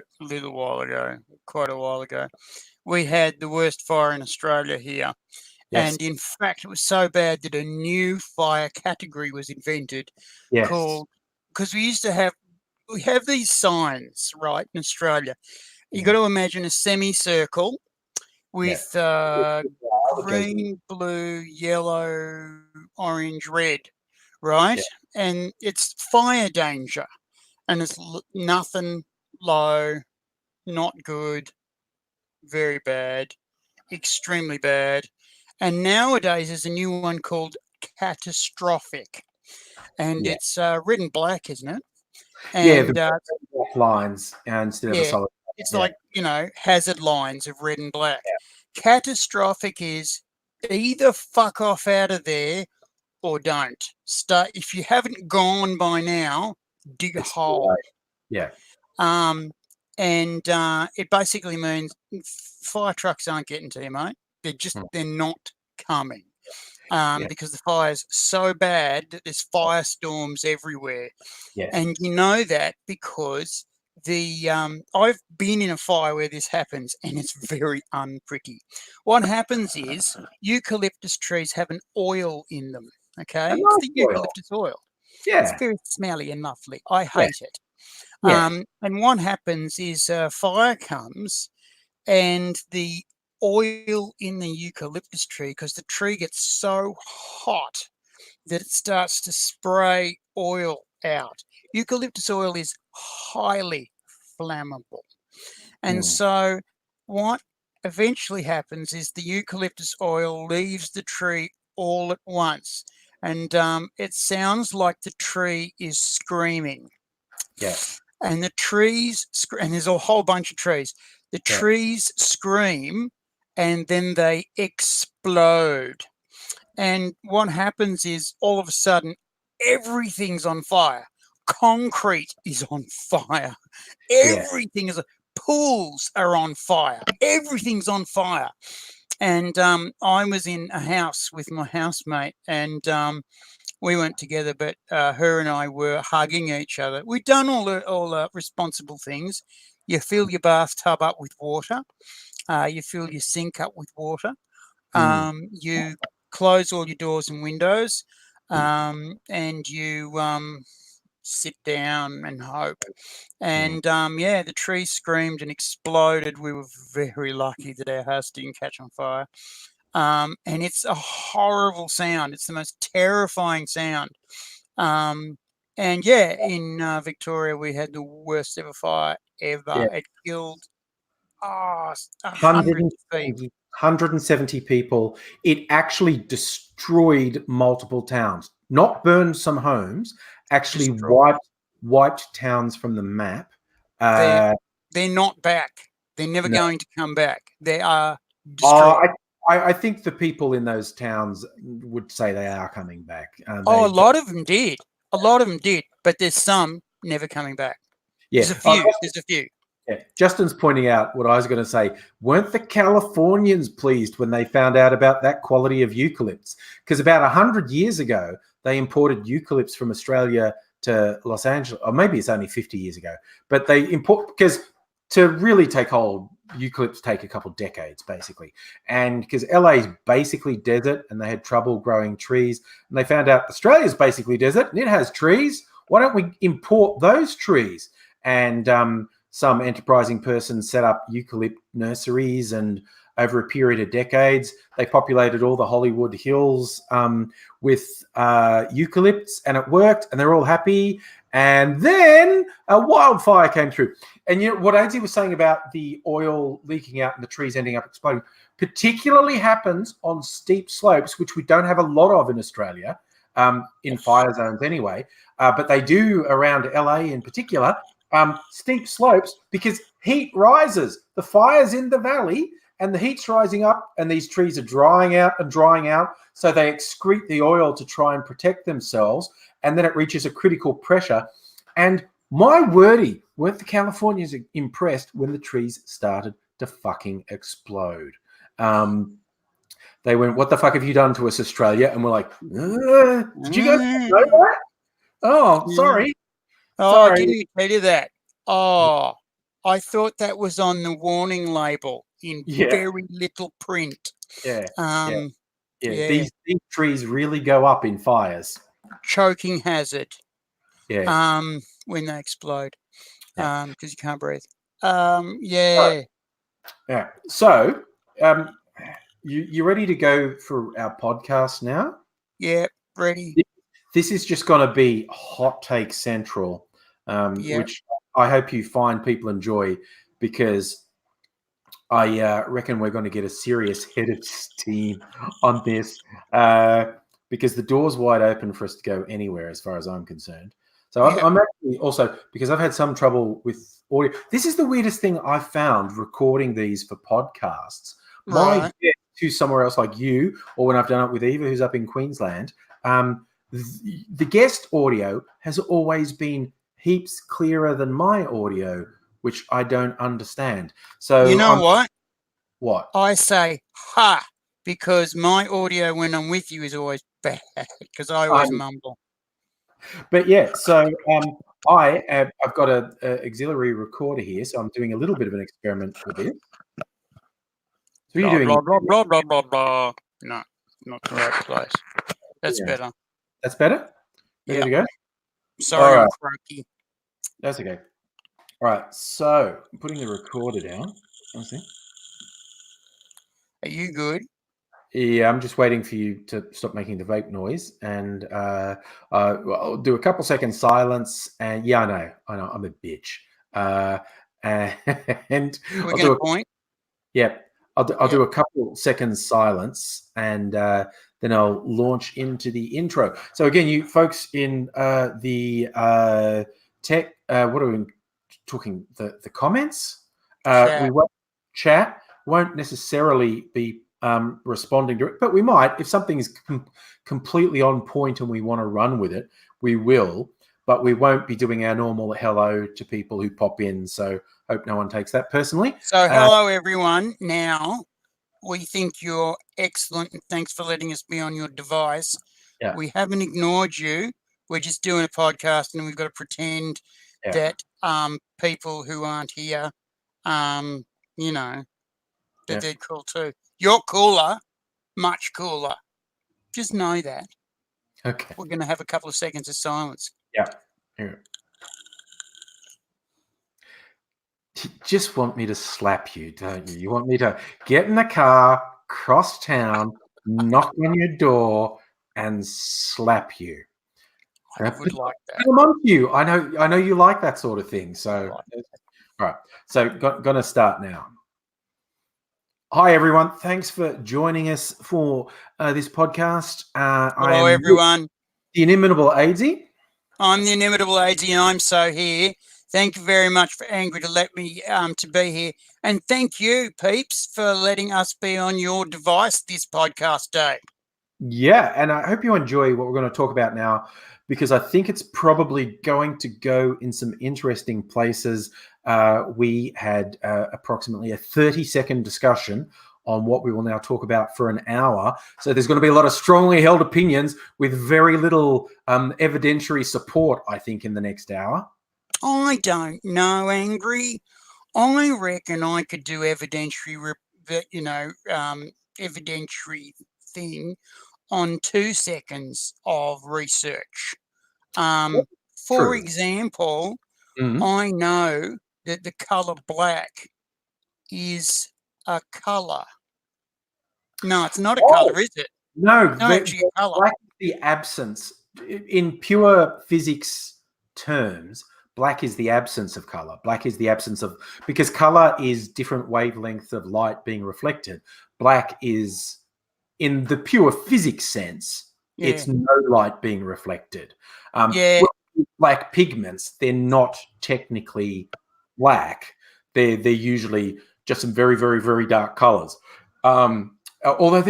we had the worst fire in Australia here. Yes. And in fact, it was so bad that a new fire category was invented called, because we have these signs, right, in Australia. You got to imagine a semicircle with green, blue, yellow, orange, red, right? Yeah. And it's fire danger. And it's nothing, low, not good, very bad, extremely bad. And nowadays there's a new one called catastrophic. And it's red and black, isn't it? And, the black lines instead of a solid. It's like, hazard lines of red and black. Yeah. Catastrophic is either fuck off out of there or don't. If you haven't gone by now, dig a hole. Yeah. And it basically means fire trucks aren't getting to you, mate. They're not coming. Because the fire's so bad that there's firestorms everywhere. Yeah. And you know that because I've been in a fire where this happens, and it's very unpretty. What happens is eucalyptus trees have an oil in them. Okay, it's the eucalyptus oil. Yeah, it's very smelly and lovely. I hate it. Yeah. And what happens is fire comes, and the oil in the eucalyptus tree, because the tree gets so hot that it starts to spray oil out. Eucalyptus oil is highly flammable. And so what eventually happens is the eucalyptus oil leaves the tree all at once. And it sounds like the tree is screaming. Yeah. And the trees, and there's a whole bunch of trees. The trees scream, and then they explode. And what happens is all of a sudden, everything's on fire. Concrete is on fire. Everything is. Pools are on fire. Everything's on fire. And I was in a house with my housemate, and we weren't together, but her and I were hugging each other. We'd done all the responsible things. You fill your bathtub up with water, You fill your sink up with water. You close all your doors and windows, and you sit down and hope. And the tree screamed and exploded. We were very lucky that our house didn't catch on fire. And it's a horrible sound. It's the most terrifying sound. And in Victoria, we had the worst ever fire ever. Yeah. It killed 100 people. 170 people. It actually destroyed multiple towns. Not burned some homes, actually wiped towns from the map. They're not back. They're never going to come back. They are destroyed. I think the people in those towns would say they are coming back. A lot of them did. A lot of them did, but there's some never coming back. Yeah. There's a few. There's a few. Yeah. Justin's pointing out what I was going to say. Weren't the Californians pleased when they found out about that quality of eucalypts? Because about 100 years ago, they imported eucalypts from Australia to Los Angeles, or maybe it's only 50 years ago. But they import, because to really take hold, eucalypts take a couple decades, basically. And because LA is basically desert and they had trouble growing trees, and they found out Australia's basically desert and it has trees. Why don't we import those trees? And some enterprising person set up eucalypt nurseries, and over a period of decades, they populated all the Hollywood Hills with eucalypts, and it worked, and they're all happy. And then a wildfire came through. And you know what AIDzee was saying about the oil leaking out and the trees ending up exploding, particularly happens on steep slopes, which we don't have a lot of in Australia, in fire zones anyway, but they do around LA in particular. Steep slopes, because heat rises. The fire's in the valley and the heat's rising up, and these trees are drying out and drying out. So they excrete the oil to try and protect themselves. And then it reaches a critical pressure. And my wordy, weren't the Californians impressed when the trees started to fucking explode? They went, "What the fuck have you done to us, Australia?" And we're like, "Did you guys know that? Oh, sorry." Oh, I didn't tell you that. Oh, I thought that was on the warning label in very little print. These trees really go up in fires. Choking hazard. Yeah. When they explode, because you can't breathe. Yeah. So, you ready to go for our podcast now? Yeah, ready. This is just going to be hot take central, which I hope you find people enjoy, because I reckon we're going to get a serious head of steam on this, because the door's wide open for us to go anywhere as far as I'm concerned. So I'm actually also, because I've had some trouble with audio. This is the weirdest thing I've found recording these for podcasts. My guest who's somewhere else like you, or when I've done it with Eva, who's up in Queensland, the guest audio has always been heaps clearer than my audio, which I don't understand. So you know what? What? I say ha, because my audio when I'm with you is always bad, because I always mumble. But yeah, so I've got an auxiliary recorder here, so I'm doing a little bit of an experiment with it. So what are you doing? Blah, blah, blah, blah, blah. No, not the right place. That's better. That's better? Ready to go? Sorry, I'm croaky. That's okay. All right, so I'm putting the recorder down. Are you good? Yeah, I'm just waiting for you to stop making the vape noise, and I'll do a couple seconds silence. And I know, I'm a bitch. And we're going to point. Yeah, I'll do a couple seconds silence, and then I'll launch into the intro. So again, you folks in the tech, what are we talking? The comments. We won't chat. Won't necessarily be responding to it, but we might. If something is completely on point and we want to run with it, we will. But we won't be doing our normal hello to people who pop in. So hope no one takes that personally. So hello, everyone. Now, we think you're excellent, and thanks for letting us be on your device. Yeah. We haven't ignored you. We're just doing a podcast, and we've got to pretend that people who aren't here, but they're cool too. You're cooler, much cooler. Just know that. Okay. We're going to have a couple of seconds of silence. Yeah. You just want me to slap you, don't you? You want me to get in the car, cross town, knock on your door, and slap you. I would like that. I'm on to you. I know you like that sort of thing. So, all right. So, gonna start now. Hi, everyone. Thanks for joining us for this podcast. Hello, everyone. The inimitable AIDzee. I'm the inimitable AIDzee, and I'm so here. Thank you very much for Angry to let me to be here. And thank you, peeps, for letting us be on your device this podcast day. Yeah, and I hope you enjoy what we're going to talk about now, because I think it's probably going to go in some interesting places. We had approximately a 30-second discussion on what we will now talk about for an hour. So there's going to be a lot of strongly held opinions with very little evidentiary support, I think, in the next hour. I don't know, Angry. I reckon I could do evidentiary, evidentiary thing on 2 seconds of research. For example, I know that the color black is a color. No, it's not a color, is it? No, actually a color. Black is the absence. In pure physics terms, black is the absence of color. Black is the absence of, because color is different wavelengths of light being reflected. Black is, in the pure physics sense, it's no light being reflected. Black pigments, they're not technically black. They're usually just some very, very, very dark colors. Although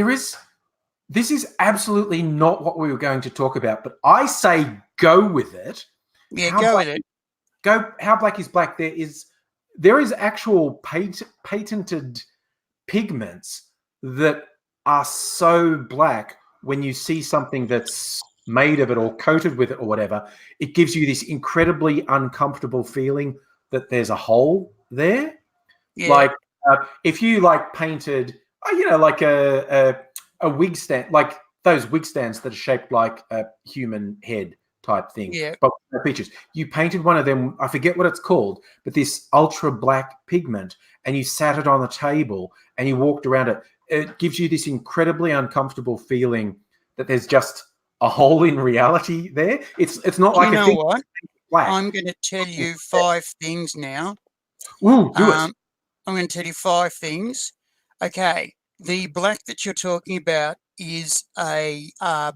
this is absolutely not what we were going to talk about, but I say go with it. Yeah, go with it. How black is black? There is actual patented pigments that are so black, when you see something that's made of it or coated with it or whatever, it gives you this incredibly uncomfortable feeling that there's a hole there. Yeah. Like if you painted, like a wig stand, like those wig stands that are shaped like a human head type thing. Yeah. But pictures. You painted one of them, I forget what it's called, but this ultra black pigment, and you sat it on the table and you walked around it. It gives you this incredibly uncomfortable feeling that there's just a hole in reality there. It's not like a thing. What? Black. I'm going to tell you 5 things now. Ooh, do it. I'm going to tell you 5 things. Okay, the black that you're talking about is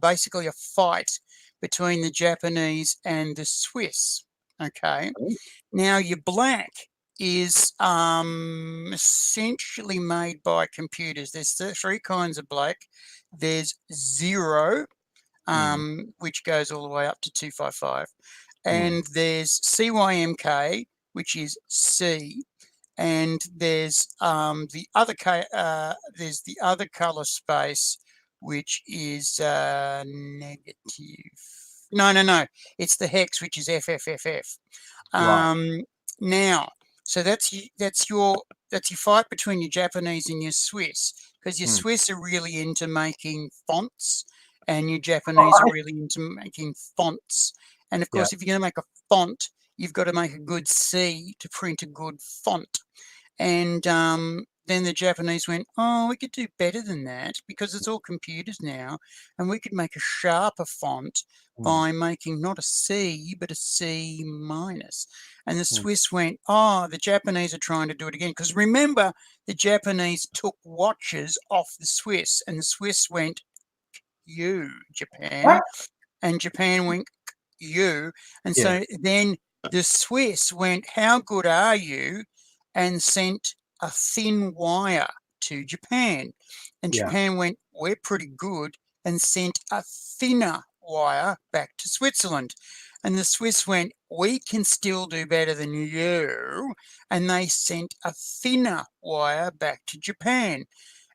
basically a fight between the Japanese and the Swiss. Okay, now your black is essentially made by computers. There's 3 kinds of black. There's 0, which goes all the way up to 255, and there's CYMK, which is C, and there's the other color space, which is negative. No. It's the hex, which is FFFF. Now, so that's your fight between your Japanese and your Swiss, because your Swiss are really into making fonts, and your Japanese are really into making fonts. And of course, if you're going to make a font, you've got to make a good C to print a good font. And then the Japanese went, oh, we could do better than that, because it's all computers now, and we could make a sharper font by making not a C, but a C minus. And the Swiss went, oh, the Japanese are trying to do it again. Because remember, the Japanese took watches off the Swiss, and the Swiss went, you, Japan. And Japan went, you. And so then the Swiss went, how good are you? And sent a thin wire to Japan. And Japan went, we're pretty good, and sent a thinner wire back to Switzerland. And the Swiss went, we can still do better than you. And they sent a thinner wire back to Japan.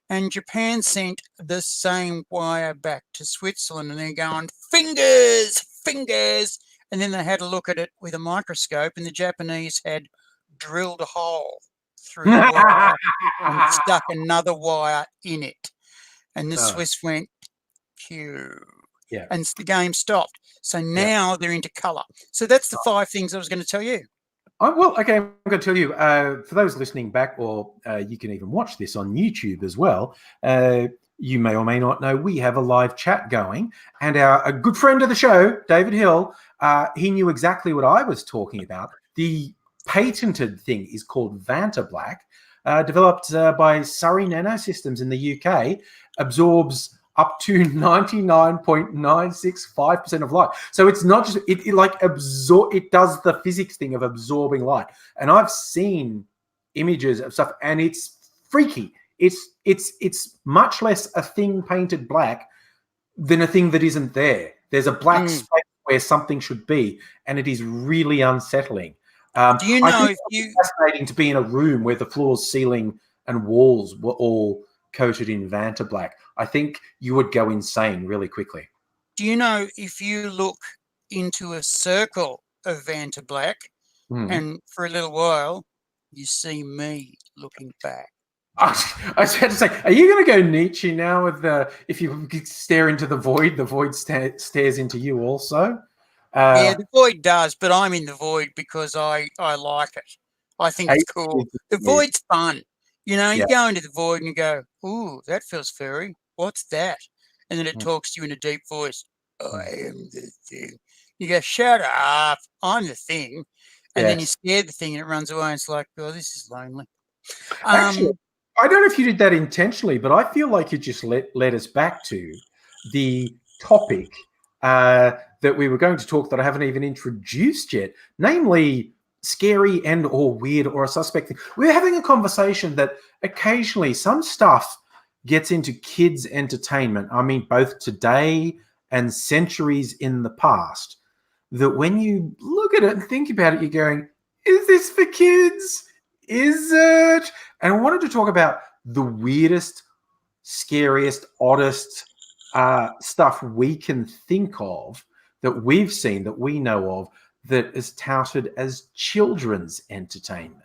And Japan sent the same wire back to Switzerland. And they're going, fingers, fingers. And then they had a look at it with a microscope, and the Japanese had drilled a hole through the wire and stuck another wire in it. And the Swiss went, pew. Yeah. And the game stopped. So now they're into colour. So that's the 5 things I was going to tell you. Well, okay, I'm going to tell you, for those listening back, or you can even watch this on YouTube as well, you may or may not know we have a live chat going. And a good friend of the show, David Hill, he knew exactly what I was talking about. The patented thing is called Vantablack, developed by Surrey Nanosystems in the UK, absorbs up to 99.965% of light. So it's not just it does the physics thing of absorbing light. And I've seen images of stuff, and it's freaky. It's much less a thing painted black than a thing that isn't there. There's a black space where something should be, and it is really unsettling. Do you know I think it's fascinating to be in a room where the floors, ceiling, and walls were all coated in Vantablack. I think you would go insane really quickly. Do you know if you look into a circle of Vantablack and for a little while you see me looking back? I was about to say, are you going to go Nietzsche now with if you stare into the void stares into you also? Yeah, the void does, but I'm in the void because I like it. I think it's cool. The void's fun. You know, you go into the void and you go, ooh, that feels furry. What's that? And then it talks to you in a deep voice. I am the thing. You go, shut up. I'm the thing. And then you scare the thing and it runs away. And it's like, oh, this is lonely. Actually, I don't know if you did that intentionally, but I feel like you just led us back to the topic that we were going to talk that I haven't even introduced yet, namely scary and or weird or a suspect thing. We're having a conversation that occasionally some stuff gets into kids' entertainment. I mean, both today and centuries in the past, that when you look at it and think about it, you're going, is this for kids? Is it? And I wanted to talk about the weirdest, scariest, oddest stuff we can think of that we've seen, that we know of, that is touted as children's entertainment.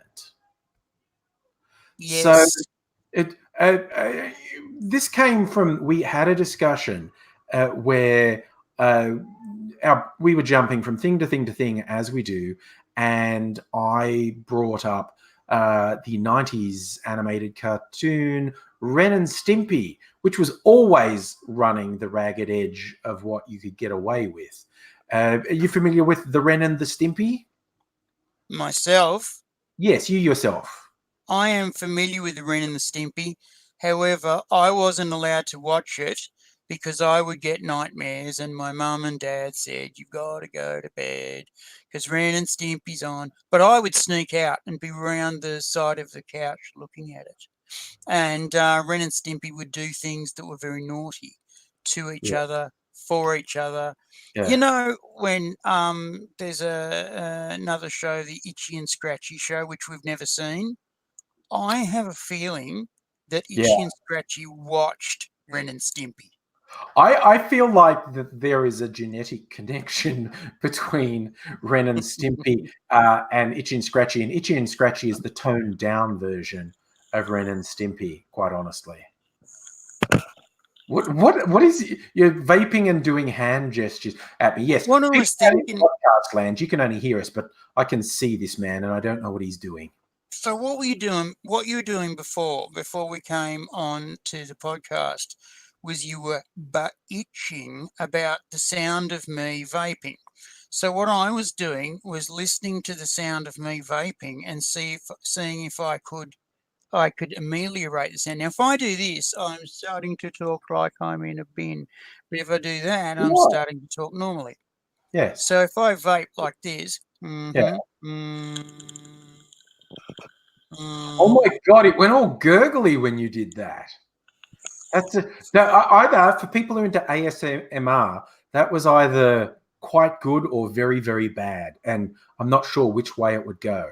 Yes. So this came from, we had a discussion where we were jumping from thing to thing to thing as we do, and I brought up the 90s animated cartoon Ren and Stimpy, which was always running the ragged edge of what you could get away with. Are you familiar with the Ren and the Stimpy? Myself? Yes, you yourself. I am familiar with the Ren and the Stimpy. However, I wasn't allowed to watch it because I would get nightmares, and my mum and dad said, you've got to go to bed because Ren and Stimpy's on. But I would sneak out and be around the side of the couch looking at it. And Ren and Stimpy would do things that were very naughty to each other, for each other. Yeah. You know, when there's another show, the Itchy and Scratchy show, which we've never seen, I have a feeling that Itchy and Scratchy watched Ren and Stimpy. I feel like that there is a genetic connection between Ren and Stimpy and Itchy and Scratchy, and Itchy and Scratchy is the toned down version of Ren and Stimpy, quite honestly. What is you're vaping and doing hand gestures at me? Yes. What I was thinking, podcast land, you can only hear us, but I can see this man, and I don't know what he's doing. So what were you doing? What you were doing before we came on to the podcast was you were itching about the sound of me vaping. So what I was doing was listening to the sound of me vaping and seeing if I could ameliorate the sound. Now, if I do this, I'm starting to talk like I'm in a bin. But if I do that, I'm starting to talk normally. Yes. So if I vape like this, oh my God, it went all gurgly when you did that. Either for people who are into ASMR, that was either quite good or very, very bad. And I'm not sure which way it would go.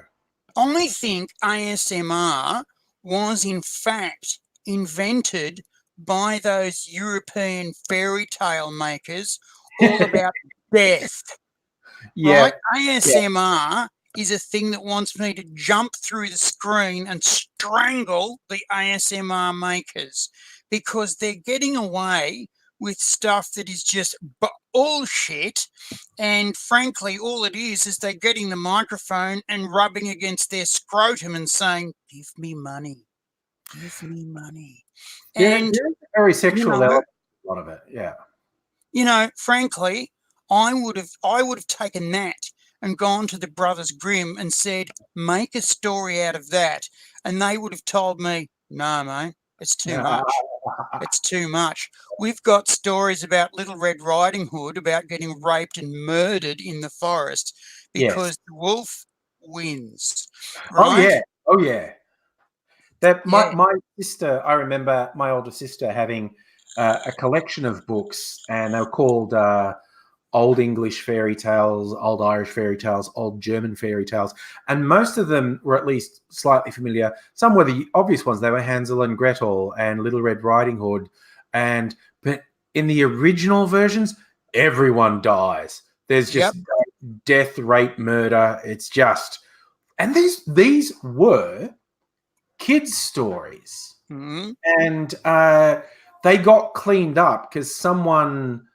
I think ASMR was in fact invented by those European fairy tale makers all about death. Yeah. Right? ASMR is a thing that wants me to jump through the screen and strangle the ASMR makers because they're getting away with stuff that is just bullshit. And frankly, all it is they're getting the microphone and rubbing against their scrotum and saying, "Give me money. Give me money." And there's a very sexual element to a lot of it. Yeah. Frankly, I would have taken that and gone to the Brothers Grimm and said, "Make a story out of that," and they would have told me, "No, mate, it's too much. It's too much. We've got stories about Little Red Riding Hood about getting raped and murdered in the forest because the wolf wins." Right? Oh yeah. My sister, I remember my older sister having a collection of books, and they were called Old English fairy tales, Old Irish fairy tales, Old German fairy tales, and most of them were at least slightly familiar. Some were the obvious ones. They were Hansel and Gretel and Little Red Riding Hood, but in the original versions, everyone dies. There's just death, rape, murder. It's just, and these were kids' stories, and they got cleaned up because someone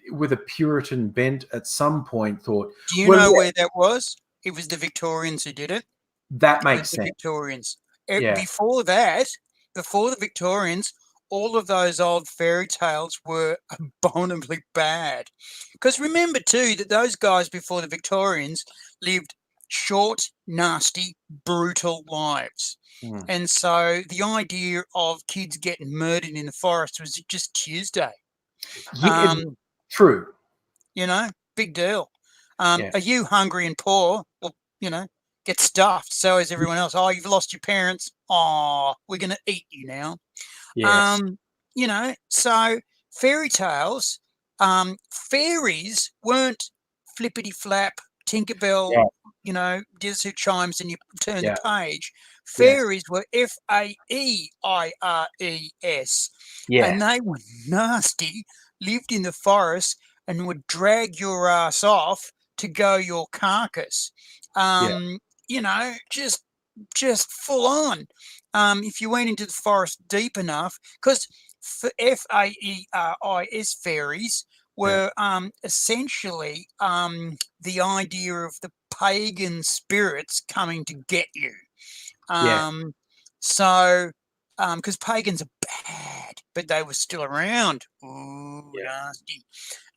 with a Puritan bent at some point thought, do you know where that was? It was the Victorians who did it. That makes sense. The Victorians. Before the Victorians, all of those old fairy tales were abominably bad. Because remember too that those guys before the Victorians lived short, nasty, brutal lives. And so the idea of kids getting murdered in the forest was just Tuesday. True. Big deal. Are you hungry and poor? Well, get stuffed. So is everyone else. Oh, you've lost your parents. Oh, we're going to eat you now. Yes. So fairy tales, fairies weren't flippity flap, Tinkerbell, Diz who chimes and you turn the page. Fairies were FAEIRES. And they were nasty, lived in the forest and would drag your ass off to go your carcass. Just full on. If you went into the forest deep enough, because FAERIS fairies were essentially the idea of the pagan spirits coming to get you. So, because pagans are bad, but they were still around. Ooh, nasty.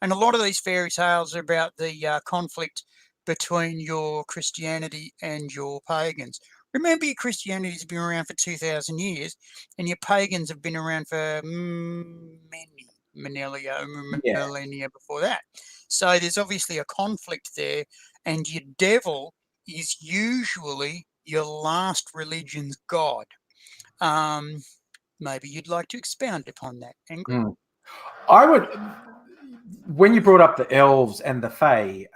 And a lot of these fairy tales are about the conflict between your Christianity and your pagans. Remember, your Christianity's been around for 2,000 years, and your pagans have been around for many millennia before that. So there's obviously a conflict there, and your devil is usually your last religion's god. Maybe you'd like to expound upon that, Angry. I would. When you brought up the elves and the fae,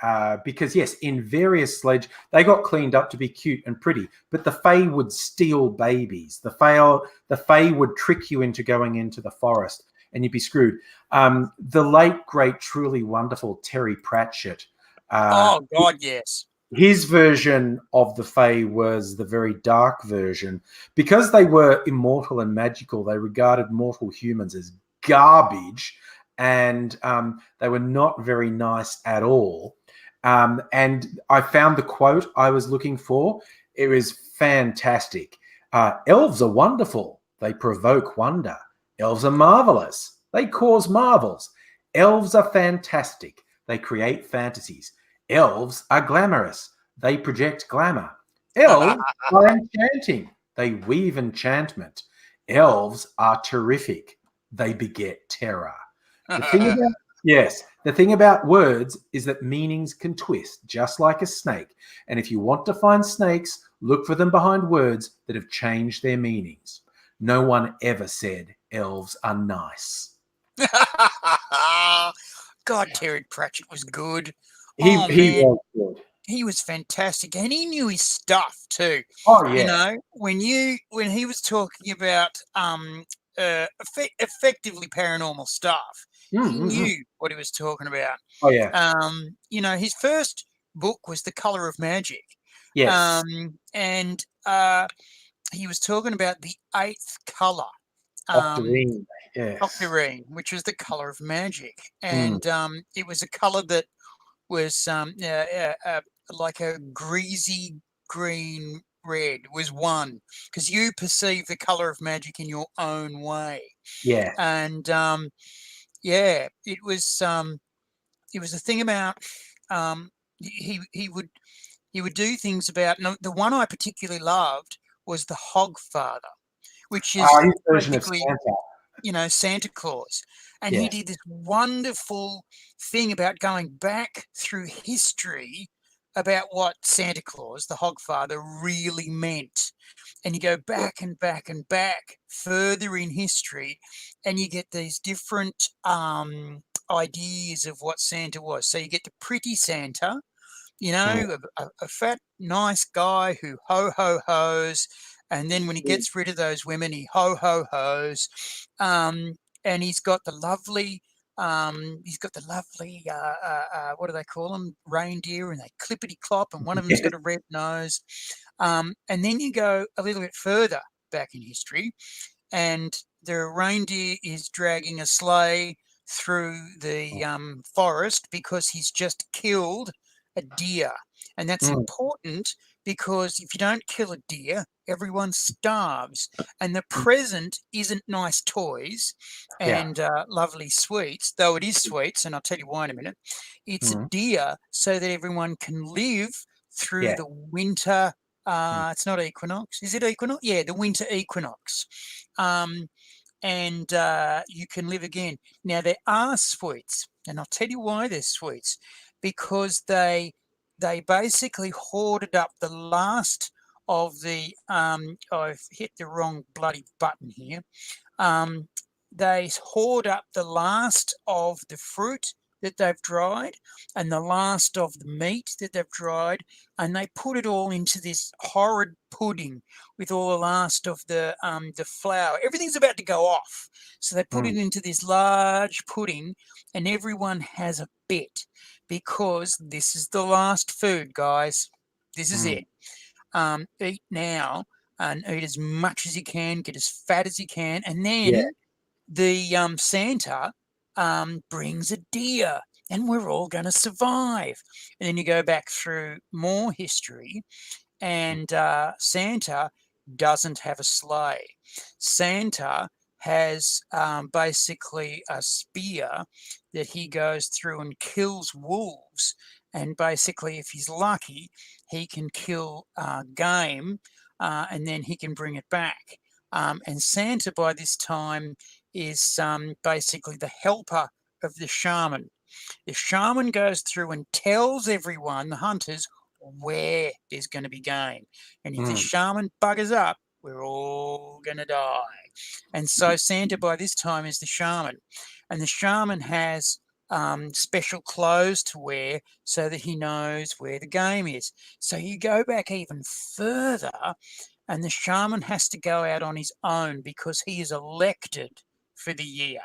because yes, in various sledge, they got cleaned up to be cute and pretty, but the fae would steal babies. The fae would trick you into going into the forest, and you'd be screwed. The late, great, truly wonderful Terry Pratchett. Oh God, yes. His version of the Fae was the very dark version. Because they were immortal and magical, they regarded mortal humans as garbage, and they were not very nice at all. And I found the quote I was looking for. It was fantastic. Elves are wonderful. They provoke wonder. Elves are marvelous. They cause marvels. Elves are fantastic. They create fantasies. Elves are glamorous. They project glamour. Elves are enchanting. They weave enchantment. Elves are terrific. They beget terror. The thing about words is that meanings can twist just like a snake. And if you want to find snakes, look for them behind words that have changed their meanings. No one ever said elves are nice. God, Terry Pratchett was good. He was good. He was fantastic, and he knew his stuff too. Oh yeah. When he was talking about effectively paranormal stuff, he knew what he was talking about. Oh yeah. His first book was The Color of Magic, Yes. And he was talking about the 8th color. Octarine. Yes. Octarine, which was the color of magic. And it was a color that was like a greasy green red was one, because you perceive the color of magic in your own way. Yeah. And yeah, it was a thing about he would do things about. No, the one I particularly loved was the Hogfather, which is His version of basically, Santa. Santa Claus. And Yeah. he did this wonderful thing about going back through history about what Santa Claus, the Hogfather, really meant. And you go back and back and back further in history, and you get these different ideas of what Santa was. So you get the pretty Santa, a fat, nice guy who ho-ho-hos. And then when he gets rid of those women, he ho-ho-hos. And he's got the lovely, what do they call them? Reindeer, and they clippity-clop, and one of them's got a red nose. And then you go a little bit further back in history, and the reindeer is dragging a sleigh through the forest because he's just killed a deer. And that's important, because if you don't kill a deer, everyone starves. And the present isn't nice toys and lovely sweets, though it is sweets, and I'll tell you why in a minute. It's a deer so that everyone can live through the winter. It's not equinox. Is it equinox? Yeah, the winter equinox. And you can live again. Now, there are sweets, and I'll tell you why they're sweets, because they basically hoarded up the last of the I've hit the wrong bloody button here. They hoard up the last of the fruit that they've dried and the last of the meat that they've dried, and they put it all into this horrid pudding with all the last of the flour. Everything's about to go off, so they put it into this large pudding, and everyone has a bit, because this is the last food, guys. This is it. Eat now and eat as much as you can, get as fat as you can, and then the Santa brings a deer, and we're all going to survive. And then you go back through more history, and Santa doesn't have a sleigh. Santa has basically a spear that he goes through and kills wolves. And basically, if he's lucky, he can kill game, and then he can bring it back. And Santa, by this time, is basically the helper of the shaman. The shaman goes through and tells everyone, the hunters, where there's going to be game. And if the shaman buggers up, we're all going to die. And so Santa, by this time, is the shaman. And the shaman has special clothes to wear so that he knows where the game is. So you go back even further, and the shaman has to go out on his own because he is elected for the year.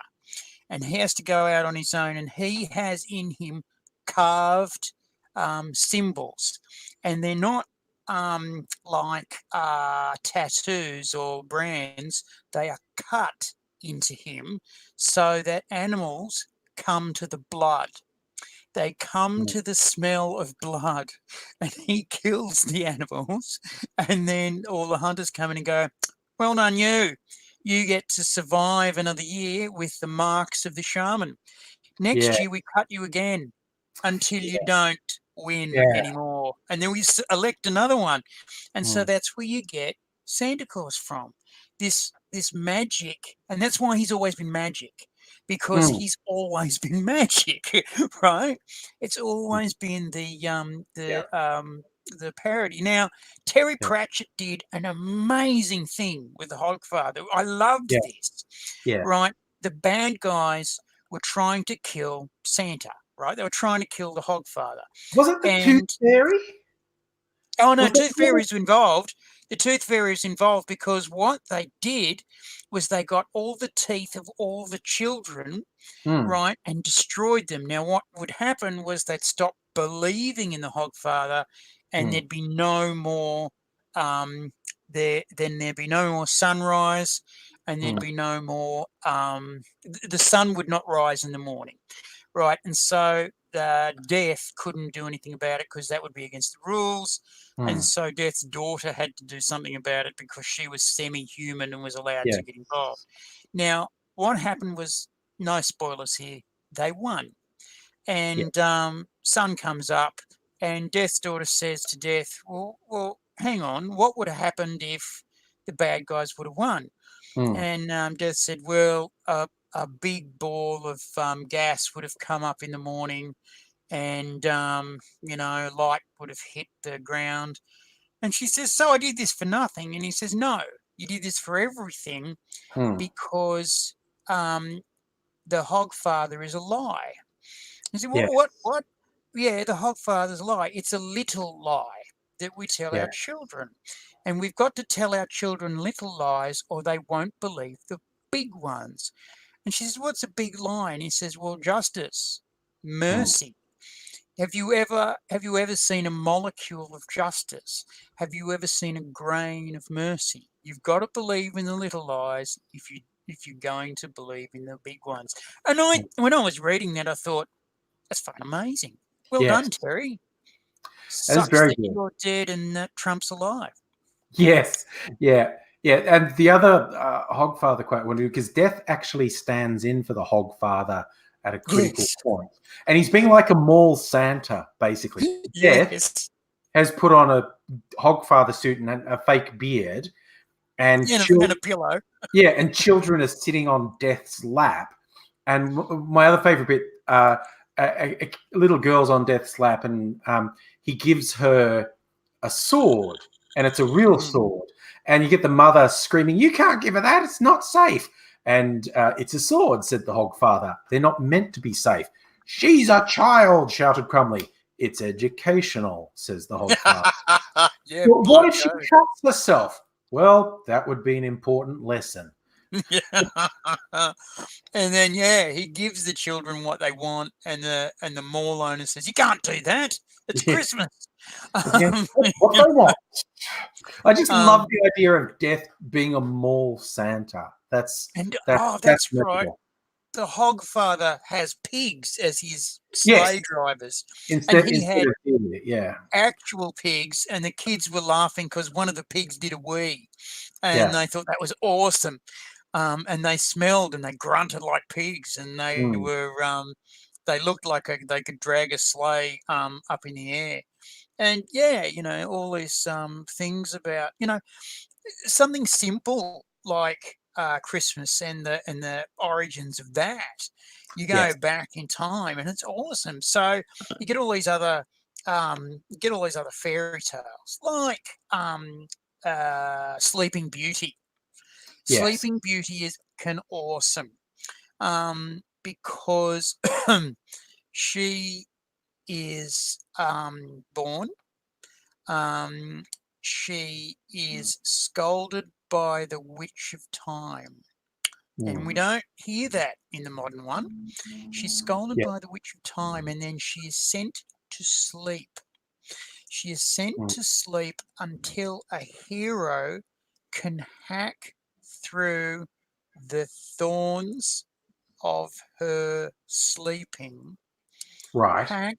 And he has to go out on his own, and he has in him carved symbols. And they're not like tattoos or brands. They are cut into him so that animals come to the blood. They come to the smell of blood, and he kills the animals. And then all the hunters come in and go, well done, you. You get to survive another year with the marks of the shaman. Next year, we cut you again until you don't win anymore. And then we elect another one. And so that's where you get Santa Claus from. This magic, and that's why he's always been magic, because he's always been magic, right? It's always been the parody. Now, Terry Pratchett did an amazing thing with the Hogfather. I loved this. Right? The bad guys were trying to kill Santa, right? They were trying to kill the Hogfather. Was it the Tooth Fairy? Oh, no, Tooth Fairy's involved. The Tooth Fairy's involved because what they did was they got all the teeth of all the children, right, and destroyed them. Now, what would happen was they'd stop believing in the Hogfather, and there'd be no more. Then there'd be no more sunrise, and there'd be no more. The sun would not rise in the morning, right? And so Death couldn't do anything about it because that would be against the rules. And so Death's daughter had to do something about it because she was semi-human and was allowed to get involved. Now, what happened was, no spoilers here, they won. And sun comes up, and Death's daughter says to Death, well, hang on, what would have happened if the bad guys would have won? And Death said, well, a big ball of gas would have come up in the morning, and light would have hit the ground. And she says, so I did this for nothing? And he says, no, you did this for everything, because the Hogfather is a lie. He said, what? Yeah, the Hogfather's a lie. It's a little lie that we tell our children. And we've got to tell our children little lies, or they won't believe the big ones. And she says, what's a big lie? And he says, well, justice, mercy. Have you ever seen a molecule of justice? Have you ever seen a grain of mercy? You've got to believe in the little lies if you're going to believe in the big ones. And when I was reading that, I thought, that's fucking amazing. Well done, Terry. That's very good. You're dead and that Trump's alive. Yes, yeah. And the other Hogfather quote, because Death actually stands in for the Hogfather at a critical point, and he's being like a mall Santa, basically. Death has put on a Hogfather suit and a fake beard, and a pillow. And children are sitting on Death's lap. And my other favorite bit, a little girl's on Death's lap, and he gives her a sword, and it's a real sword. And you get the mother screaming, "You can't give her that. It's not safe." And it's a sword, said the Hogfather. They're not meant to be safe. She's a child, shouted Crumley. It's educational, says the Hogfather. Well, what if she trusts herself? Well, that would be an important lesson. And then he gives the children what they want, and the mall owner says, "You can't do that. It's Christmas." What they want. I just love the idea of Death being a mall Santa. That's right. The Hogfather has pigs as his sleigh drivers, instead had of actual pigs, and the kids were laughing because one of the pigs did a wee, and they thought that was awesome. And they smelled and they grunted like pigs, and they were they looked like they could drag a sleigh up in the air. And all these things about something simple like Christmas and the origins of that. You go back in time, and it's awesome. So you get all these other fairy tales like Sleeping Beauty. Sleeping Beauty is awesome because she is born. She is scolded by the Witch of Time. And we don't hear that in the modern one. She's scolded by the Witch of Time, and then she is sent to sleep. She is sent to sleep until a hero can hack through the thorns of her sleeping, hack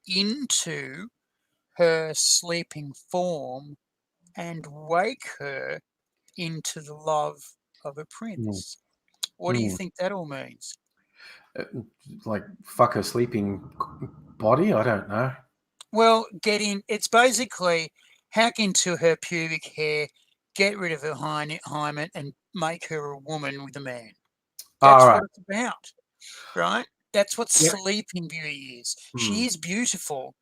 into her sleeping form, and wake her into the love of a prince. What do you think that all means? Like fuck her sleeping body? I don't know. Well, it's basically hack into her pubic hair, get rid of her hymen, and make her a woman with a man. That's what it's about, right? That's what Sleeping Beauty is. She is beautiful,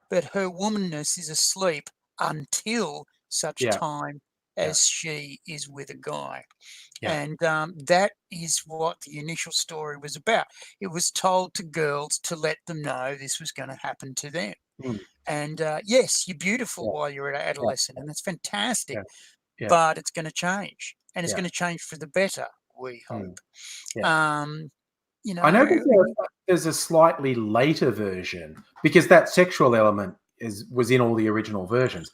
but her womanness is asleep until such time as she is with a guy. And that is what the initial story was about. It was told to girls to let them know this was going to happen to them. And yes, you're beautiful while you're an adolescent, and that's fantastic. But it's going to change, and it's going to change for the better, we hope. I know there's a slightly later version, because that sexual element was in all the original versions.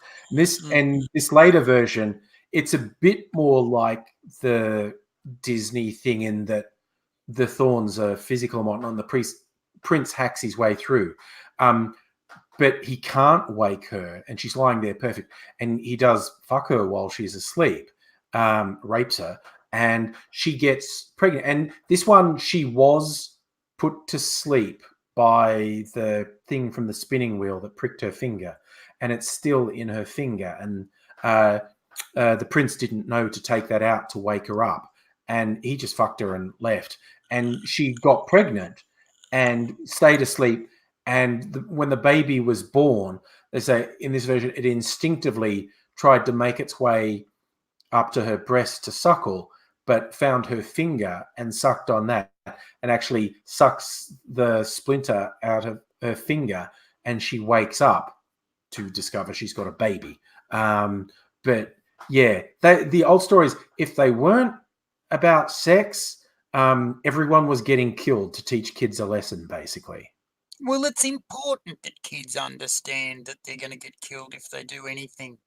And this later version, it's a bit more like the Disney thing in that the thorns are physical and whatnot, and the prince hacks his way through. But he can't wake her, and she's lying there perfect. And he does fuck her while she's asleep, rapes her, and she gets pregnant. And this one, she was put to sleep by the thing from the spinning wheel that pricked her finger, and it's still in her finger. And the prince didn't know to take that out to wake her up, and he just fucked her and left. And she got pregnant and stayed asleep. And when the baby was born, they say in this version, it instinctively tried to make its way up to her breast to suckle, but found her finger and sucked on that, and actually sucks the splinter out of her finger, and she wakes up to discover she's got a baby. But yeah, the old stories, if they weren't about sex, everyone was getting killed to teach kids a lesson, basically. Well, it's important that kids understand that they're going to get killed if they do anything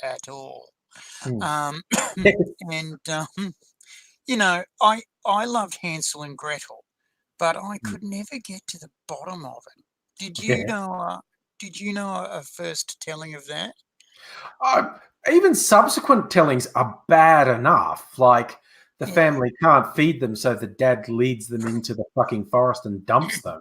at all. And you know, I loved Hansel and Gretel, but I could never get to the bottom of it. Did you know? Did you know a first telling of that? Even subsequent tellings are bad enough. Like the family can't feed them, so the dad leads them into the fucking forest and dumps them.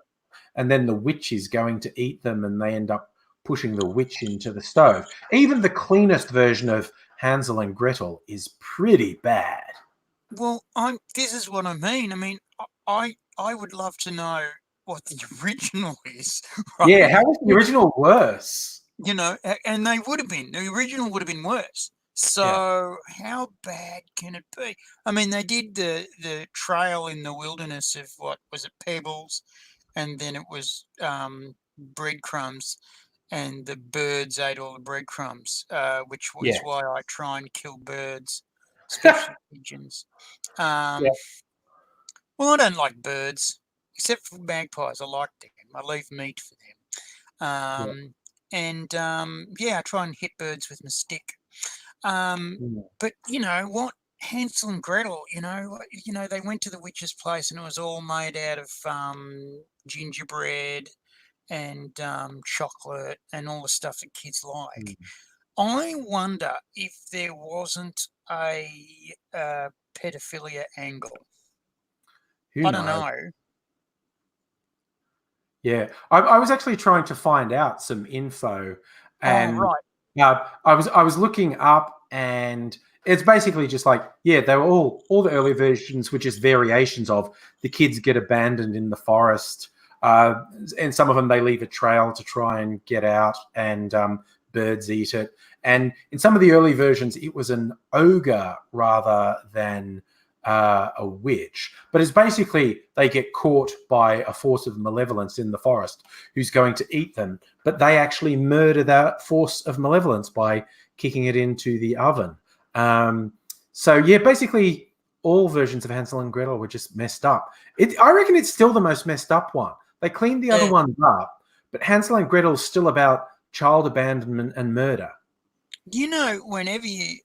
And then the witch is going to eat them, and they end up pushing the witch into the stove. Even the cleanest version of Hansel and Gretel is pretty bad. Well, this is what I mean. I mean, I would love to know what the original is. Right? Yeah, how was the original worse? You know, and they would have been. The original would have been worse. So how bad can it be? I mean, they did the trail in the wilderness of, what was it, pebbles, and then it was breadcrumbs, and the birds ate all the breadcrumbs, which was why I try and kill birds, especially pigeons. Well, I don't like birds, except for magpies. I like them. I leave meat for them. And I try and hit birds with my stick. But you know what? Hansel and Gretel, you know, they went to the witch's place, and it was all made out of gingerbread and chocolate and all the stuff that kids like. I wonder if there wasn't a pedophilia angle. I don't know. Yeah, I was actually trying to find out some info, and I was looking up, and it's basically just like, they were all the early versions were just variations of the kids get abandoned in the forest, and some of them they leave a trail to try and get out, and birds eat it. And in some of the early versions, it was an ogre rather than a witch. But it's basically they get caught by a force of malevolence in the forest who's going to eat them, but they actually murder that force of malevolence by kicking it into the oven. Basically all versions of Hansel and Gretel were just messed up. I reckon it's still the most messed up one. They cleaned the other ones up, but Hansel and Gretel's still about child abandonment and murder. You know, whenever you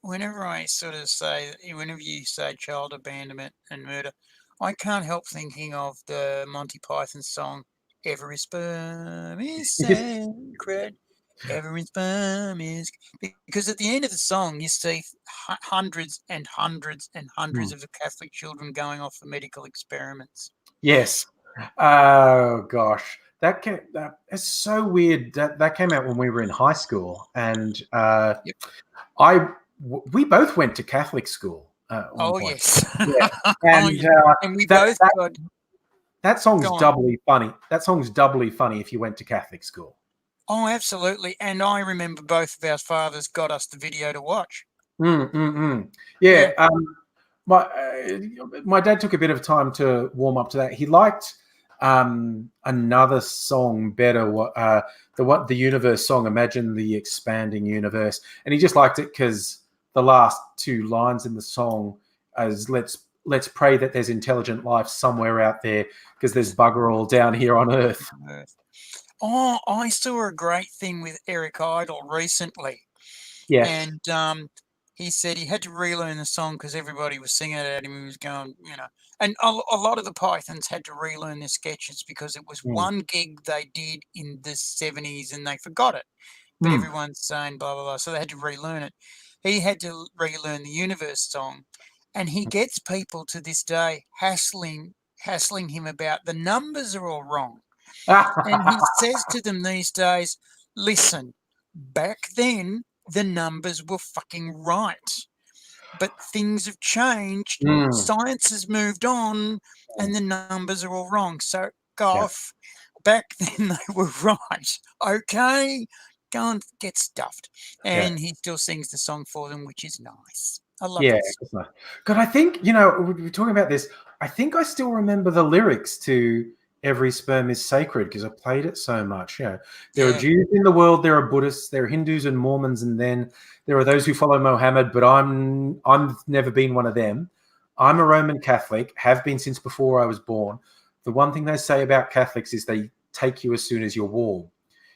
say child abandonment and murder, I can't help thinking of the Monty Python song, "Every sperm is sacred, every sperm is," because at the end of the song you see hundreds and hundreds and hundreds of Catholic children going off for medical experiments. Yes. Oh gosh. It's so weird. That came out when we were in high school, and we both went to Catholic school. Yes. And we both got. That song's doubly funny. That song's doubly funny if you went to Catholic school. Oh, absolutely. And I remember both of our fathers got us the video to watch. Yeah. My dad took a bit of time to warm up to that. He liked another song better, the universe song, Imagine the Expanding Universe, and he just liked it because the last two lines in the song is let's pray that there's intelligent life somewhere out there, because there's bugger all down here on Earth. Oh, I saw a great thing with Eric Idle recently. Yes. And he said he had to relearn the song because everybody was singing it at him. He was going, and a lot of the Pythons had to relearn their sketches because it was one gig they did in the 70s and they forgot it. But everyone's saying blah, blah, blah. So they had to relearn it. He had to relearn the Universe song. And he gets people to this day hassling him about the numbers are all wrong. And he says to them these days, listen, back then, the numbers were fucking right. But things have changed. Science has moved on and the numbers are all wrong. So, Goff, back then they were right. Okay? Go and get stuffed. And he still sings the song for them, which is nice. I love it. Yeah. God, I think, we're talking about this. I think I still remember the lyrics to Every Sperm is Sacred because I played it so much. There are Jews in the world, there are Buddhists, there are Hindus and Mormons, and then there are those who follow Mohammed, but I've never been one of them. I'm a Roman Catholic, have been since before I was born. The one thing they say about Catholics is they take you as soon as you're warm.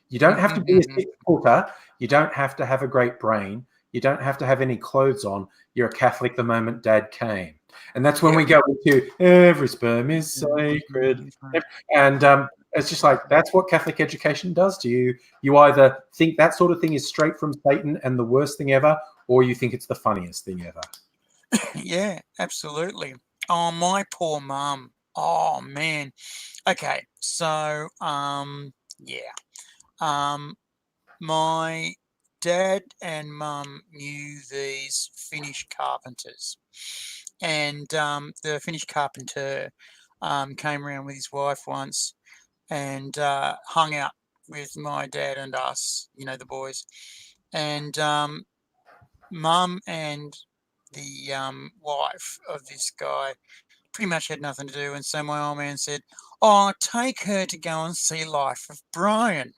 You don't have to be a 6-footer. You don't have to have a great brain. You don't have to have any clothes on. You're a Catholic the moment Dad came. And that's when we go into every sperm is sacred. And it's just like, that's what Catholic education does to you. You either think that sort of thing is straight from Satan and the worst thing ever, or you think it's the funniest thing ever. Yeah, absolutely. Oh, my poor mum. Oh, man. Okay, so, my dad and mum knew these Finnish carpenters. And the Finnish carpenter came around with his wife once and hung out with my dad and us, the boys. And mum and the wife of this guy pretty much had nothing to do. And so my old man said, oh, take her to go and see Life of Brian.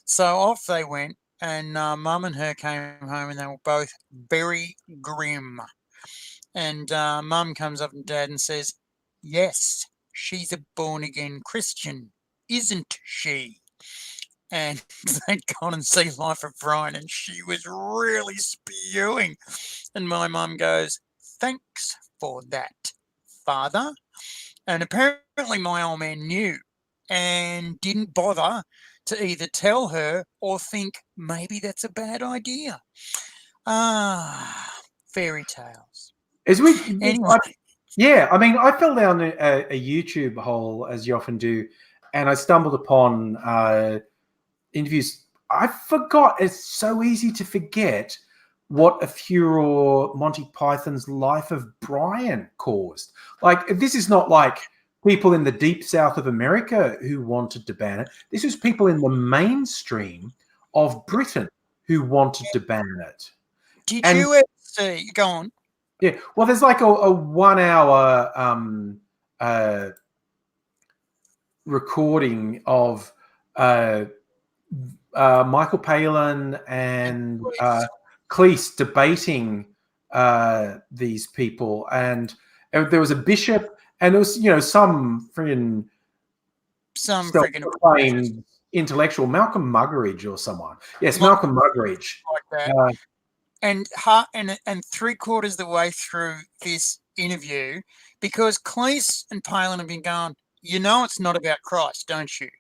So off they went, and mum and her came home, and they were both very grim. And mum comes up to dad and says, yes, she's a born-again Christian, isn't she? And they'd gone and see Life of Brian, and she was really spewing. And my mum goes, thanks for that, father. And apparently my old man knew and didn't bother to either tell her or think maybe that's a bad idea. Fairy tales. Anyway. Yeah, I mean, I fell down a YouTube hole, as you often do, and I stumbled upon interviews. I forgot. It's so easy to forget what a furor Monty Python's Life of Brian caused. Like, this is not like people in the deep south of America who wanted to ban it. This was people in the mainstream of Britain who wanted to ban it. Did you ever see? Go on. Yeah, well, there's like a 1 hour recording of Michael Palin and Cleese debating these people, and there was a bishop, and there was some freaking intellectual, Malcolm Muggeridge or someone. Yes, Malcolm Muggeridge. Like that. And 3/4 of the way through this interview, because Cleese and Palin have been going, it's not about Christ, don't you?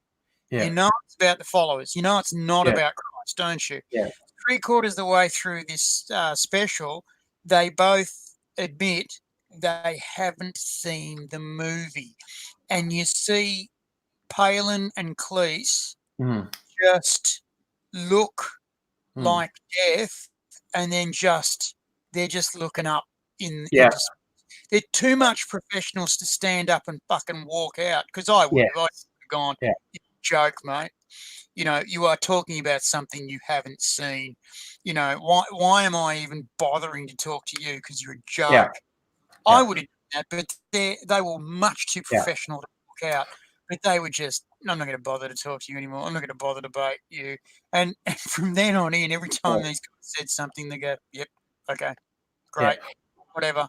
Yeah. It's about the followers. It's not about Christ, don't you? Yeah. 3/4 of the way through this special, they both admit they haven't seen the movie. And you see Palin and Cleese just look like death. And then they're just looking up into space. They're too much professionals to stand up and fucking walk out. Because I would have gone, joke, mate. You are talking about something you haven't seen. Why am I even bothering to talk to you? Because you're a joke. Yeah. I would have done that, but they were much too professional to walk out. But they were just, I'm not going to bother to talk to you anymore. I'm not going to bother to debate you. And from then on in, every time these guys said something, they go, yep, okay, great, whatever.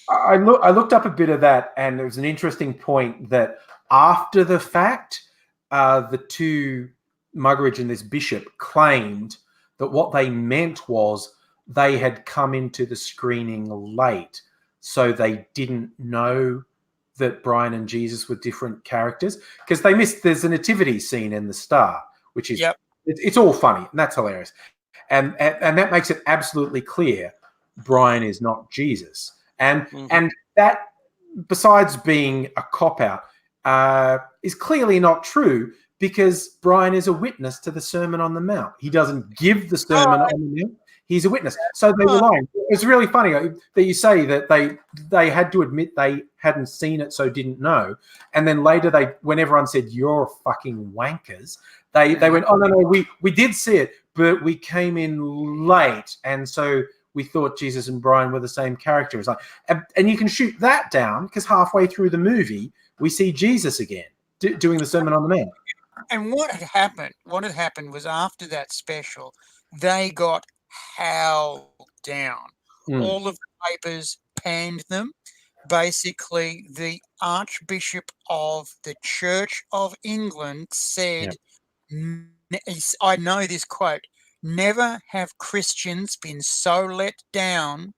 I looked up a bit of that, and it was an interesting point that after the fact, the two, Muggeridge and this bishop, claimed that what they meant was they had come into the screening late, so they didn't know that Brian and Jesus were different characters, because they missed, there's a nativity scene in the Star, which is, it's all funny, and that's hilarious. And that makes it absolutely clear Brian is not Jesus. And that, besides being a cop-out, is clearly not true, because Brian is a witness to the Sermon on the Mount. He doesn't give the Sermon on the Mount. He's a witness. So they were lying. It's really funny that you say that they had to admit they hadn't seen it, so didn't know. And then later, when everyone said, "You're fucking wankers," they went, "Oh, no, we did see it, but we came in late. And so we thought Jesus and Brian were the same character." It's like, and you can shoot that down, because halfway through the movie, we see Jesus again doing the Sermon on the Mount. And what had happened was, after that special, they got howled down. All of the papers panned them. Basically, the Archbishop of the Church of England said, I know this quote, "Never have Christians been so let down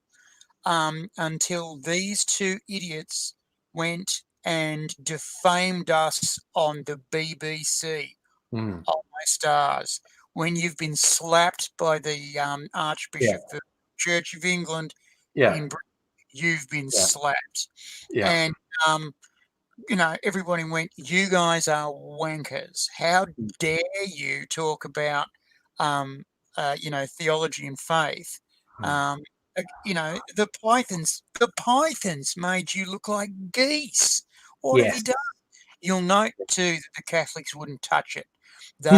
until these two idiots went and defamed us on the BBC." Oh, my stars. When you've been slapped by the Archbishop of the Church of England in Britain, you've been slapped. And, everybody went, "You guys are wankers. How dare you talk about, theology and faith?" The Pythons made you look like geese. What have you done? You'll note too that the Catholics wouldn't touch it. They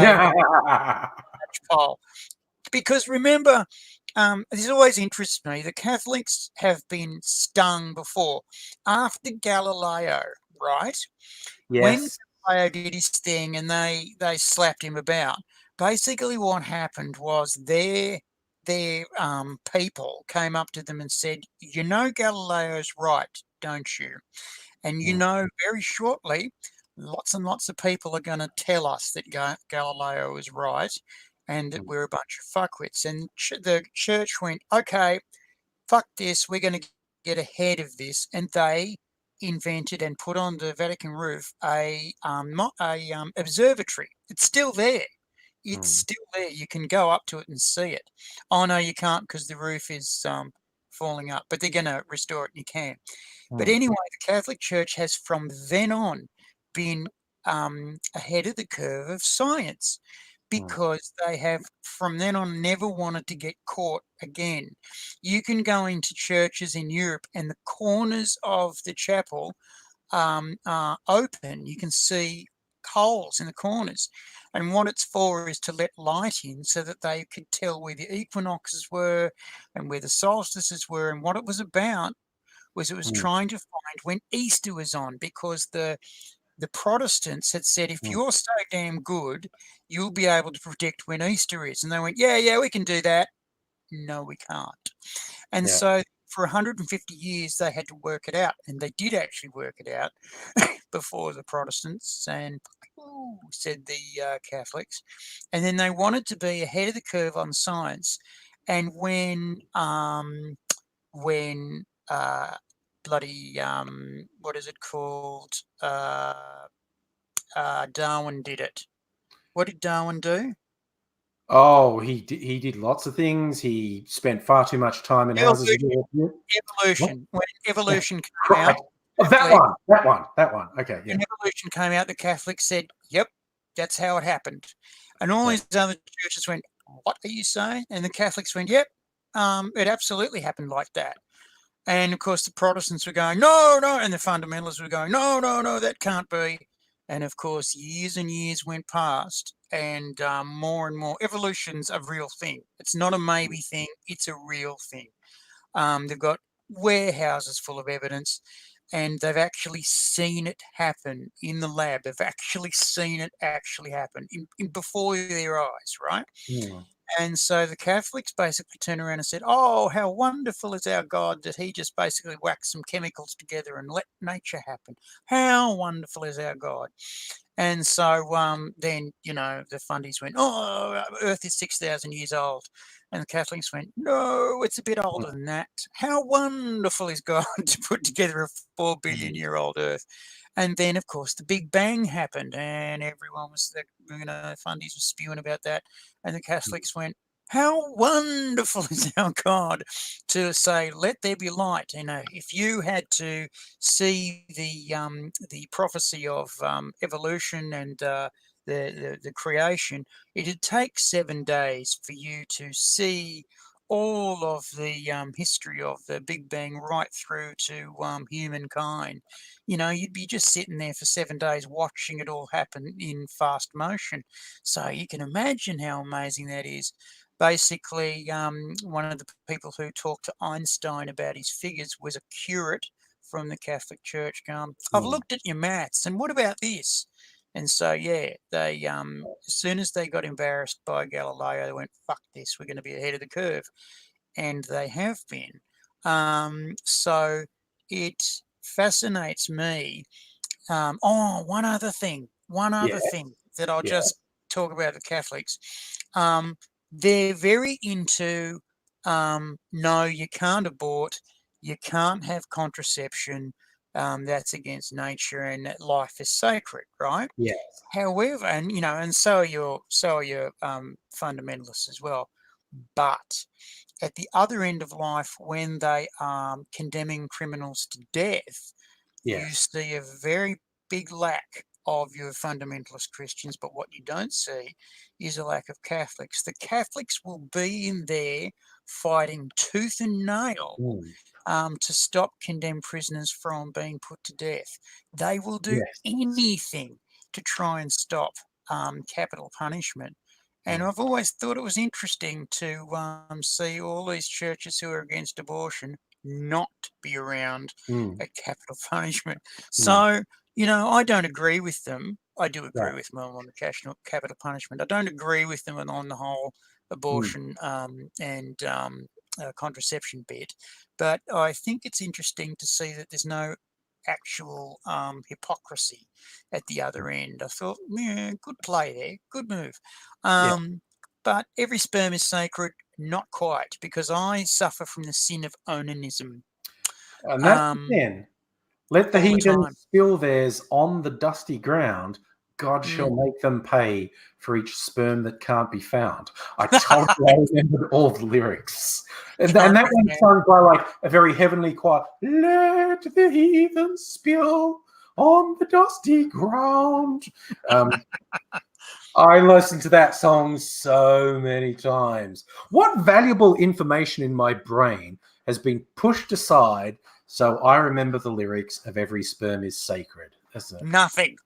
Paul, because remember, this always interests me. The Catholics have been stung before. After Galileo, right? Yes. When Galileo did his thing and they slapped him about, basically what happened was their people came up to them and said, "You know Galileo's right, don't you? And very shortly, lots and lots of people are going to tell us that Galileo is right and that we're a bunch of fuckwits." And the church went, "Okay, fuck this. We're going to get ahead of this." And they invented and put on the Vatican roof a observatory. It's still there. It's still there. You can go up to it and see it. Oh, no, you can't, because the roof is falling up. But they're going to restore it and you can. But anyway, the Catholic Church has from then on been ahead of the curve of science, because they have from then on never wanted to get caught again. You can go into churches in Europe and the corners of the chapel are open. You can see holes in the corners. And what it's for is to let light in so that they could tell where the equinoxes were and where the solstices were. And what it was about was it was trying to find when Easter was on, because the Protestants had said, "If you're so damn good, you'll be able to predict when Easter is." And they went, yeah, we can do that. No, we can't. And so for 150 years, they had to work it out. And they did actually work it out before the Protestants and said the Catholics. And then they wanted to be ahead of the curve on science. And when bloody what is it called? Darwin did it. What did Darwin do? Oh, he did lots of things. He spent far too much time in houses. Evolution. When evolution came out. That one. Okay, yeah. When evolution came out, the Catholics said, "Yep, that's how it happened." And all these other churches went, "What are you saying?" And the Catholics went, "Yep, it absolutely happened like that." And of course, the Protestants were going, "No," and the fundamentalists were going, "No, that can't be." And of course, years and years went past, and more and more. Evolution's a real thing. It's not a maybe thing. It's a real thing. They've got warehouses full of evidence, and they've actually seen it happen in the lab. They've actually seen it actually happen in before their eyes, right? Yeah. And so the Catholics basically turned around and said, "Oh, how wonderful is our God that he just basically whacked some chemicals together and let nature happen. How wonderful is our God." And so then, the fundies went, oh, Earth is 6,000 years old. And the Catholics went, no, it's a bit older than that. How wonderful is God to put together a 4 billion year old Earth? And then, of course, the Big Bang happened, and everyone was, fundies were spewing about that. And the Catholics went, how wonderful is our God to say, let there be light. If you had to see the prophecy of evolution and the creation, it'd take 7 days for you to see all of the history of the Big Bang right through to humankind. You'd be just sitting there for 7 days watching it all happen in fast motion. So you can imagine how amazing that is. Basically, one of the people who talked to Einstein about his figures was a curate from the Catholic Church going, I've looked at your maths, and what about this? And so, they, as soon as they got embarrassed by Galileo, they went, fuck this, we're going to be ahead of the curve. And they have been. So it fascinates me. One other thing that I'll just talk about the Catholics. They're very into, no, you can't abort, you can't have contraception, that's against nature, and that life is sacred, right? Yes. However, and so are your fundamentalists as well. But at the other end of life, when they are condemning criminals to death, you see a very big lack of your fundamentalist Christians, but what you don't see is a lack of Catholics. The Catholics will be in there fighting tooth and nail to stop condemned prisoners from being put to death. They will do anything to try and stop capital punishment. And I've always thought it was interesting to see all these churches who are against abortion not be around a capital punishment. So, I don't agree with them. I do agree with them on the capital punishment. I don't agree with them on the whole abortion and contraception bit. But I think it's interesting to see that there's no actual hypocrisy at the other end. I thought, good play there, good move. But every sperm is sacred, not quite, because I suffer from the sin of onanism. And that's the sin. Let the heathens spill theirs on the dusty ground. God shall make them pay for each sperm that can't be found. I told you I remembered all the lyrics. And that one's sung by like a very heavenly choir. Let the heathens spill on the dusty ground. I listened to that song so many times. What valuable information in my brain has been pushed aside so I remember the lyrics of Every Sperm is Sacred? Nothing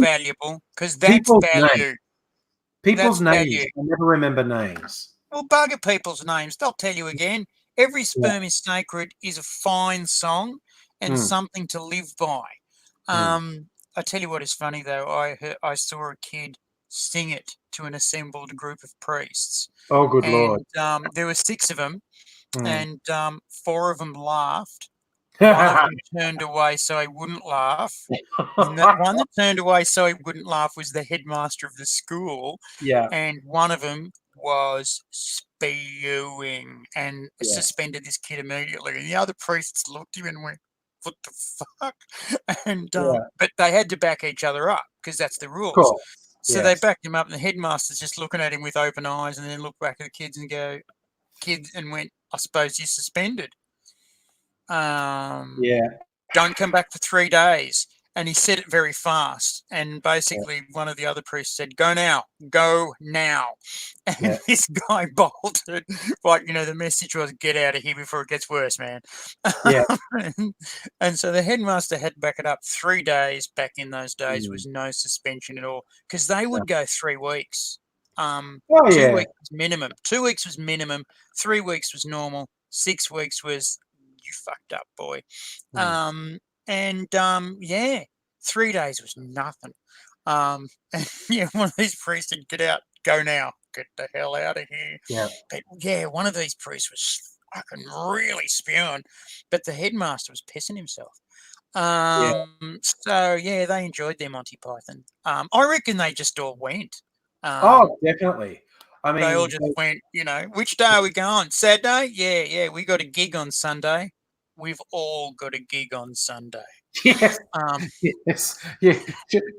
valuable, because that's value. People's names. I never remember names. Well, bugger people's names. They'll tell you again. Every Sperm is Sacred is a fine song and something to live by. I tell you what is funny, though. I saw a kid sing it to an assembled group of priests. Oh, good Lord. There were 6 of them, and 4 of them laughed. One of them turned away so he wouldn't laugh. And the one that turned away so he wouldn't laugh was the headmaster of the school. Yeah. And one of them was spewing and suspended this kid immediately. And the other priests looked at him and went, what the fuck? And but they had to back each other up because that's the rules. Cool. So they backed him up, and the headmaster's just looking at him with open eyes, and then looked back at the kids and went, I suppose you're suspended. Don't come back for 3 days. And he said it very fast. And basically one of the other priests said, go now. And this guy bolted. Like, the message was, get out of here before it gets worse, man. And so the headmaster had to back it up 3 days. Back in those days was no suspension at all, because they would go 3 weeks. 2 weeks was minimum. 2 weeks was minimum. 3 weeks was normal. 6 weeks was, you fucked up, boy. 3 days was nothing. And one of these priests said, get out, go now, get the hell out of here. But one of these priests was fucking really spewing, but the headmaster was pissing himself. So yeah, they enjoyed their Monty Python. I reckon they just all went. Definitely. I They all mean, just went, which day are we going? Saturday? Yeah, we got a gig on Sunday. We've all got a gig on Sunday. yes, yes, yeah.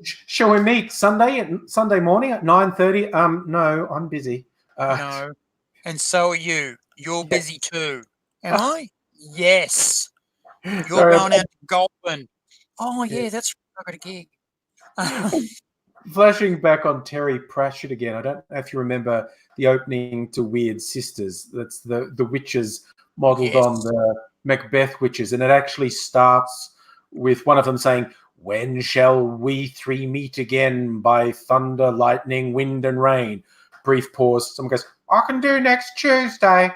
Shall we meet Sunday morning at 9:30? No, I'm busy. No, and so are you. You're busy too. Am I? Yes. You're going out to Goulburn. Oh yeah, that's right, I got a gig. Flashing back on Terry Pratchett again, I don't know if you remember the opening to Weird Sisters. That's the witches modelled on the Macbeth witches, and it actually starts with one of them saying, "When shall we three meet again? By thunder, lightning, wind, and rain." Brief pause. Someone goes, "I can do next Tuesday."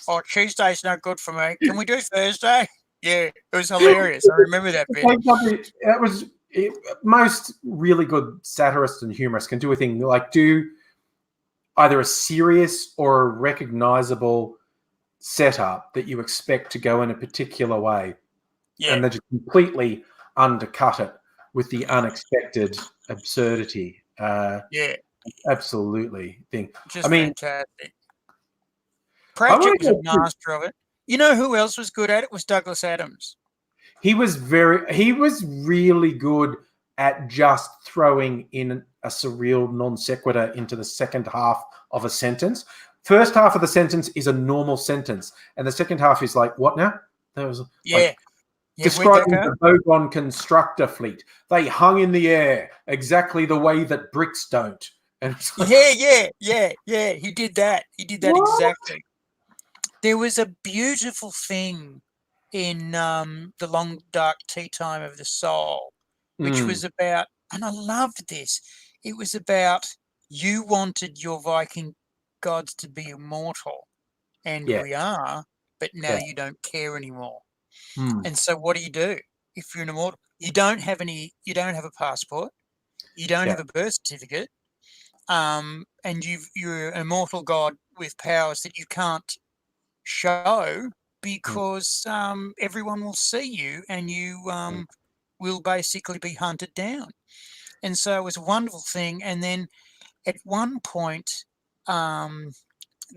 Oh, Tuesday's no good for me. Can we do Thursday? Yeah, it was hilarious. I remember that bit. It was most really good satirists and humorists can do a thing like do either a serious or a recognizable setup that you expect to go in a particular way, and they just completely undercut it with the unexpected absurdity. Absolutely. Just fantastic. Pratchett was a master of it. You know who else was good at it? Was Douglas Adams. He was really good at just throwing in a surreal non sequitur into the second half of a sentence. First half of the sentence is a normal sentence, and the second half is like, what now? That was describing the Bogon constructor fleet. They hung in the air exactly the way that bricks don't. And like, yeah. He did that. He did that exactly. There was a beautiful thing in The Long Dark Tea Time of the Soul, which was about, and I loved this, it was about you wanted your Viking gods to be immortal, and we are, but now you don't care anymore. And so what do? If you're an immortal, you don't have a passport, you don't have a birth certificate, and you're an immortal god with powers that you can't show because everyone will see you and you will basically be hunted down. And so it was a wonderful thing. And then at one point,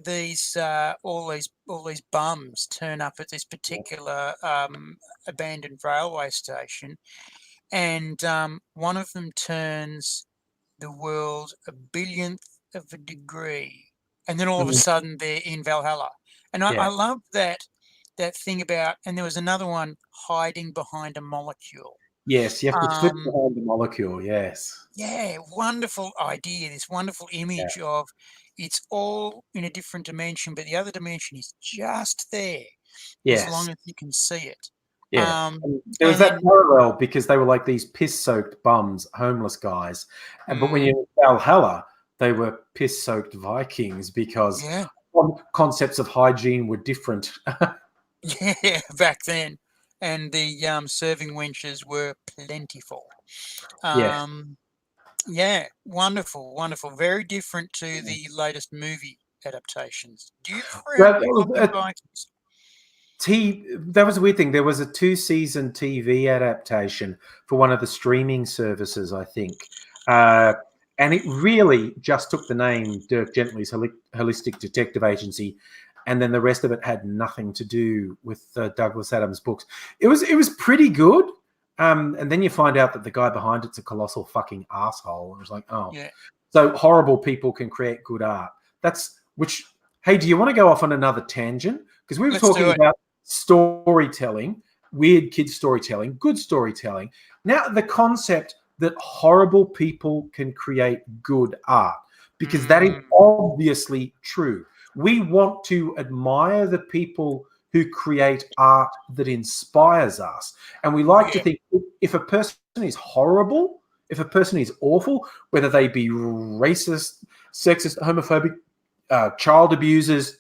these all these bums turn up at this particular abandoned railway station, and one of them turns the world a billionth of a degree, and then all of a sudden they're in Valhalla. And I love that thing about, and there was another one, hiding behind a molecule. Yes, you have to flip behind the molecule, yes. Yeah, wonderful idea, this wonderful image of it's all in a different dimension, but the other dimension is just there as long as you can see it. Yeah, there was that parallel because they were like these piss-soaked bums, homeless guys. But when you're in Valhalla, they were piss-soaked Vikings because concepts of hygiene were different. Back then. And the serving wenches were plentiful. Wonderful. Very different to the latest movie adaptations. Do you Vikings? That was a weird thing. There was a 2-season TV adaptation for one of the streaming services, I think. And it really just took the name Dirk Gently's Holistic Detective Agency, and then the rest of it had nothing to do with Douglas Adams' books. It was pretty good. And then you find out that the guy behind it's a colossal fucking asshole. It was like, so horrible people can create good art. Hey, do you want to go off on another tangent? Because we were talking about storytelling, weird kid storytelling, good storytelling. Now the concept that horrible people can create good art, because that is obviously true. We want to admire the people who create art that inspires us. And we like to think if a person is horrible, if a person is awful, whether they be racist, sexist, homophobic, child abusers,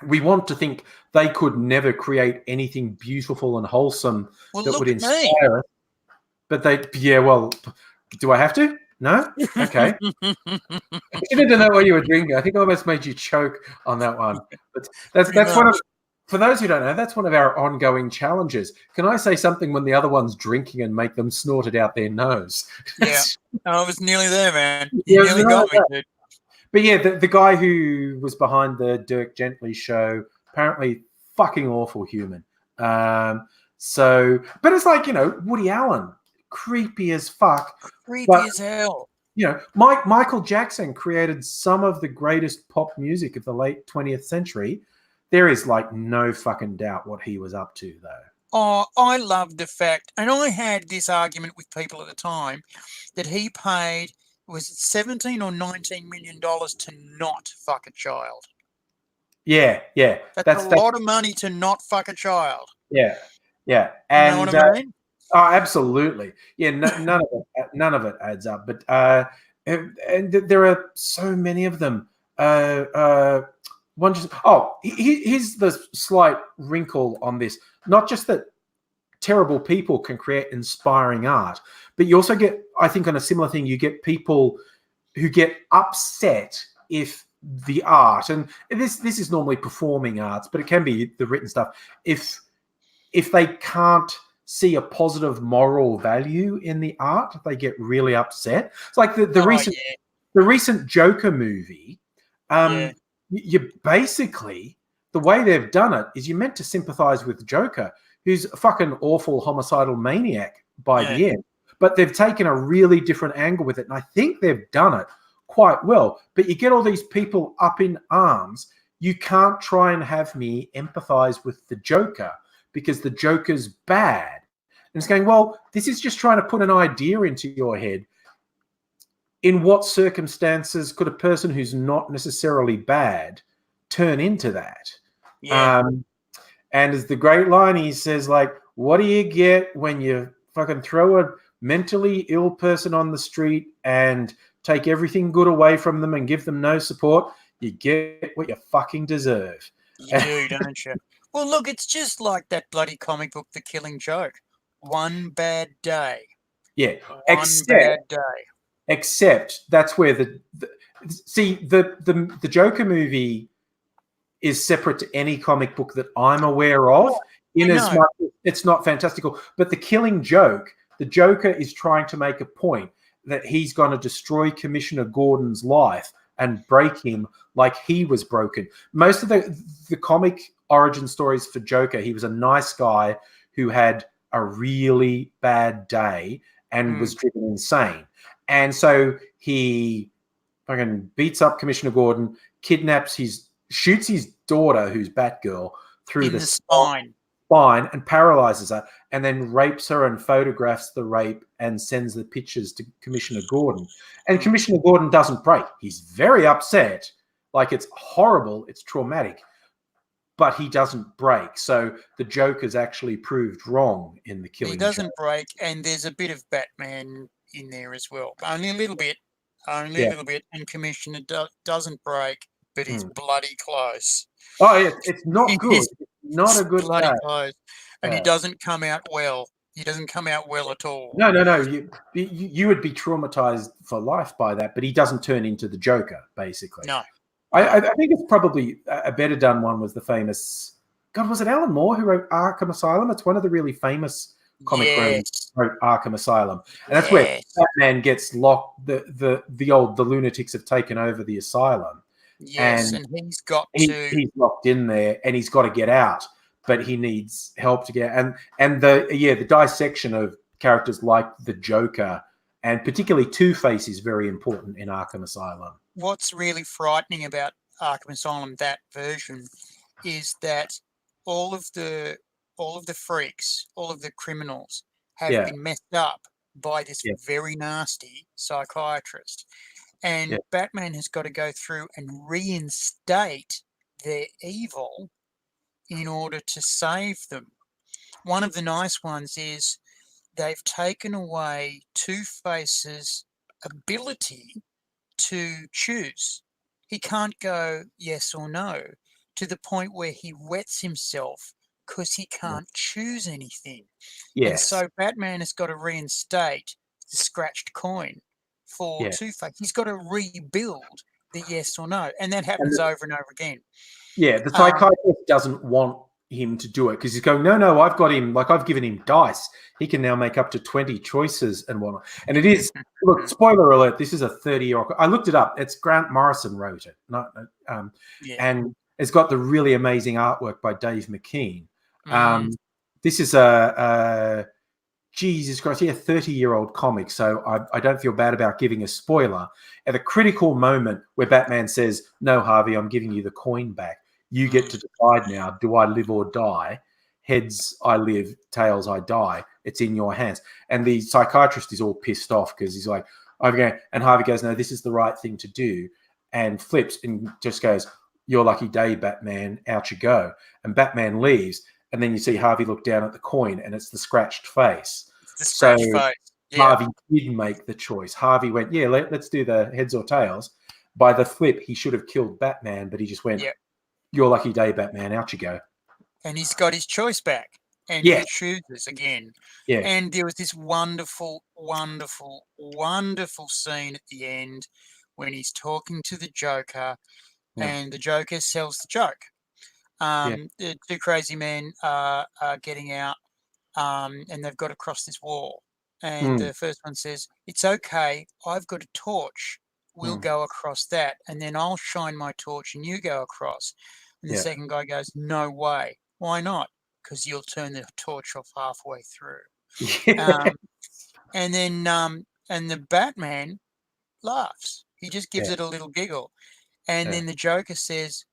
we want to think they could never create anything beautiful and wholesome that would inspire us. But do I have to? No? Okay. I didn't know what you were drinking. I think I almost made you choke on that one. But that's one of For those who don't know, that's one of our ongoing challenges. Can I say something when the other one's drinking and make them snort it out their nose? Yeah, I was nearly there, man. You Yeah, nearly got me, dude. But yeah, the guy who was behind the Dirk Gently show, apparently fucking awful human. So, but it's like, Woody Allen, creepy as fuck. Creepy as hell. Michael Jackson created some of the greatest pop music of the late 20th century. There is like no fucking doubt what he was up to, though. Oh, I love the fact, and I had this argument with people at the time, that he paid, was it $17 or $19 million to not fuck a child? Yeah. That's a lot of money to not fuck a child. Yeah. And, you know what I mean? Oh, absolutely. Yeah, none of it adds up. But and there are so many of them. Here's the slight wrinkle on this. Not just that terrible people can create inspiring art, but you also get, I think, on a similar thing, you get people who get upset if the art, and this is normally performing arts, but it can be the written stuff, if they can't see a positive moral value in the art, they get really upset. It's like the recent Joker movie. You basically, the way they've done it is you're meant to sympathize with Joker, who's a fucking awful homicidal maniac by the end, but they've taken a really different angle with it, and I think they've done it quite well. But you get all these people up in arms. You can't try and have me empathize with the Joker because the Joker's bad. And it's going, well, this is just trying to put an idea into your head. In what circumstances could a person who's not necessarily bad turn into that? Yeah. And as the great line, he says, like, what do you get when you fucking throw a mentally ill person on the street and take everything good away from them and give them no support? You get what you fucking deserve. You do, don't you? Well, look, it's just like that bloody comic book, The Killing Joke. One bad day. Yeah. Bad day. Except that's where the Joker movie is separate to any comic book that I'm aware of. In as much it's not fantastical, but The Killing Joke, the Joker is trying to make a point that he's going to destroy Commissioner Gordon's life and break him like he was broken. Most of the comic origin stories for Joker, he was a nice guy who had a really bad day and was driven insane. And so he fucking beats up Commissioner Gordon, shoots his daughter, who's Batgirl, through the spine and paralyzes her, and then rapes her and photographs the rape and sends the pictures to Commissioner Gordon. And Commissioner Gordon doesn't break. He's very upset. Like, it's horrible. It's traumatic. But he doesn't break. So the Joker's actually proved wrong in The Killing Joke. He doesn't break, and there's a bit of Batman in there as well. Only a little bit. A little bit. And Commissioner doesn't break, but he's bloody close. Oh, yeah. It's not good. It's not a good bloody close. And he doesn't come out well. He doesn't come out well at all. No. You would be traumatized for life by that, but he doesn't turn into the Joker, basically. No. I think it's probably a better done one was the famous, God, was it Alan Moore who wrote Arkham Asylum? It's one of the really famous comic books wrote Arkham Asylum. And that's where Batman gets locked, the lunatics have taken over the asylum. Yes, and he's he's locked in there and he's got to get out, but he needs help to get out. And the dissection of characters like the Joker and particularly Two-Face is very important in Arkham Asylum. What's really frightening about Arkham Asylum, that version, is that all of the freaks, all of the criminals have been messed up by this very nasty psychiatrist. And Batman has got to go through and reinstate their evil in order to save them. One of the nice ones is they've taken away Two-Face's ability to choose. He can't go yes or no, to the point where he wets himself because he can't choose anything. Yes. And so Batman has got to reinstate the scratched coin for Two-Face. He's got to rebuild the yes or no, and that happens over and over again. Yeah, the psychiatrist doesn't want him to do it because he's going, no, I've got him, like I've given him dice. He can now make up to 20 choices and whatnot. And it is, look, spoiler alert, this is a 30-year-old. I looked it up. It's Grant Morrison wrote it. And it's got the really amazing artwork by Dave McKean. This is Jesus Christ, 30-year-old comic. So I don't feel bad about giving a spoiler. At a critical moment where Batman says, no, Harvey, I'm giving you the coin back. You get to decide now, do I live or die? Heads, I live. Tails, I die. It's in your hands. And the psychiatrist is all pissed off because he's like, okay. And Harvey goes, no, this is the right thing to do. And flips and just goes, your lucky day, Batman. Out you go. And Batman leaves. And then you see Harvey look down at the coin and it's the scratched face. It's the scratched face. Yeah. Harvey did make the choice. Harvey went, yeah, let's do the heads or tails. By the flip, he should have killed Batman, but he just went, your lucky day, Batman. Out you go. And he's got his choice back. And he chooses again. Yeah. And there was this wonderful, wonderful, wonderful scene at the end when he's talking to the Joker and the Joker sells the joke. The two crazy men are getting out and they've got to cross this wall. And the first one says, it's okay. I've got a torch. We'll go across that. And then I'll shine my torch and you go across. And the second guy goes, no way. Why not? Because you'll turn the torch off halfway through. And then and the Batman laughs. He just gives it a little giggle. And then the Joker says,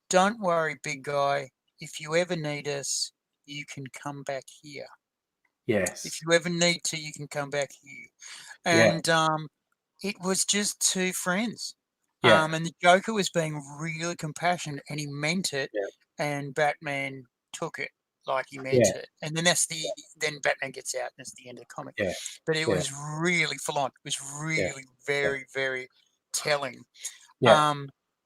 don't worry, big guy. If you ever need us, you can come back here. Yes. If you ever need to, you can come back here. And it was just two friends. And the Joker was being really compassionate and he meant it. And Batman took it like he meant it. And then then Batman gets out and that's the end of the comic. But it was really full on. It was really very, very telling.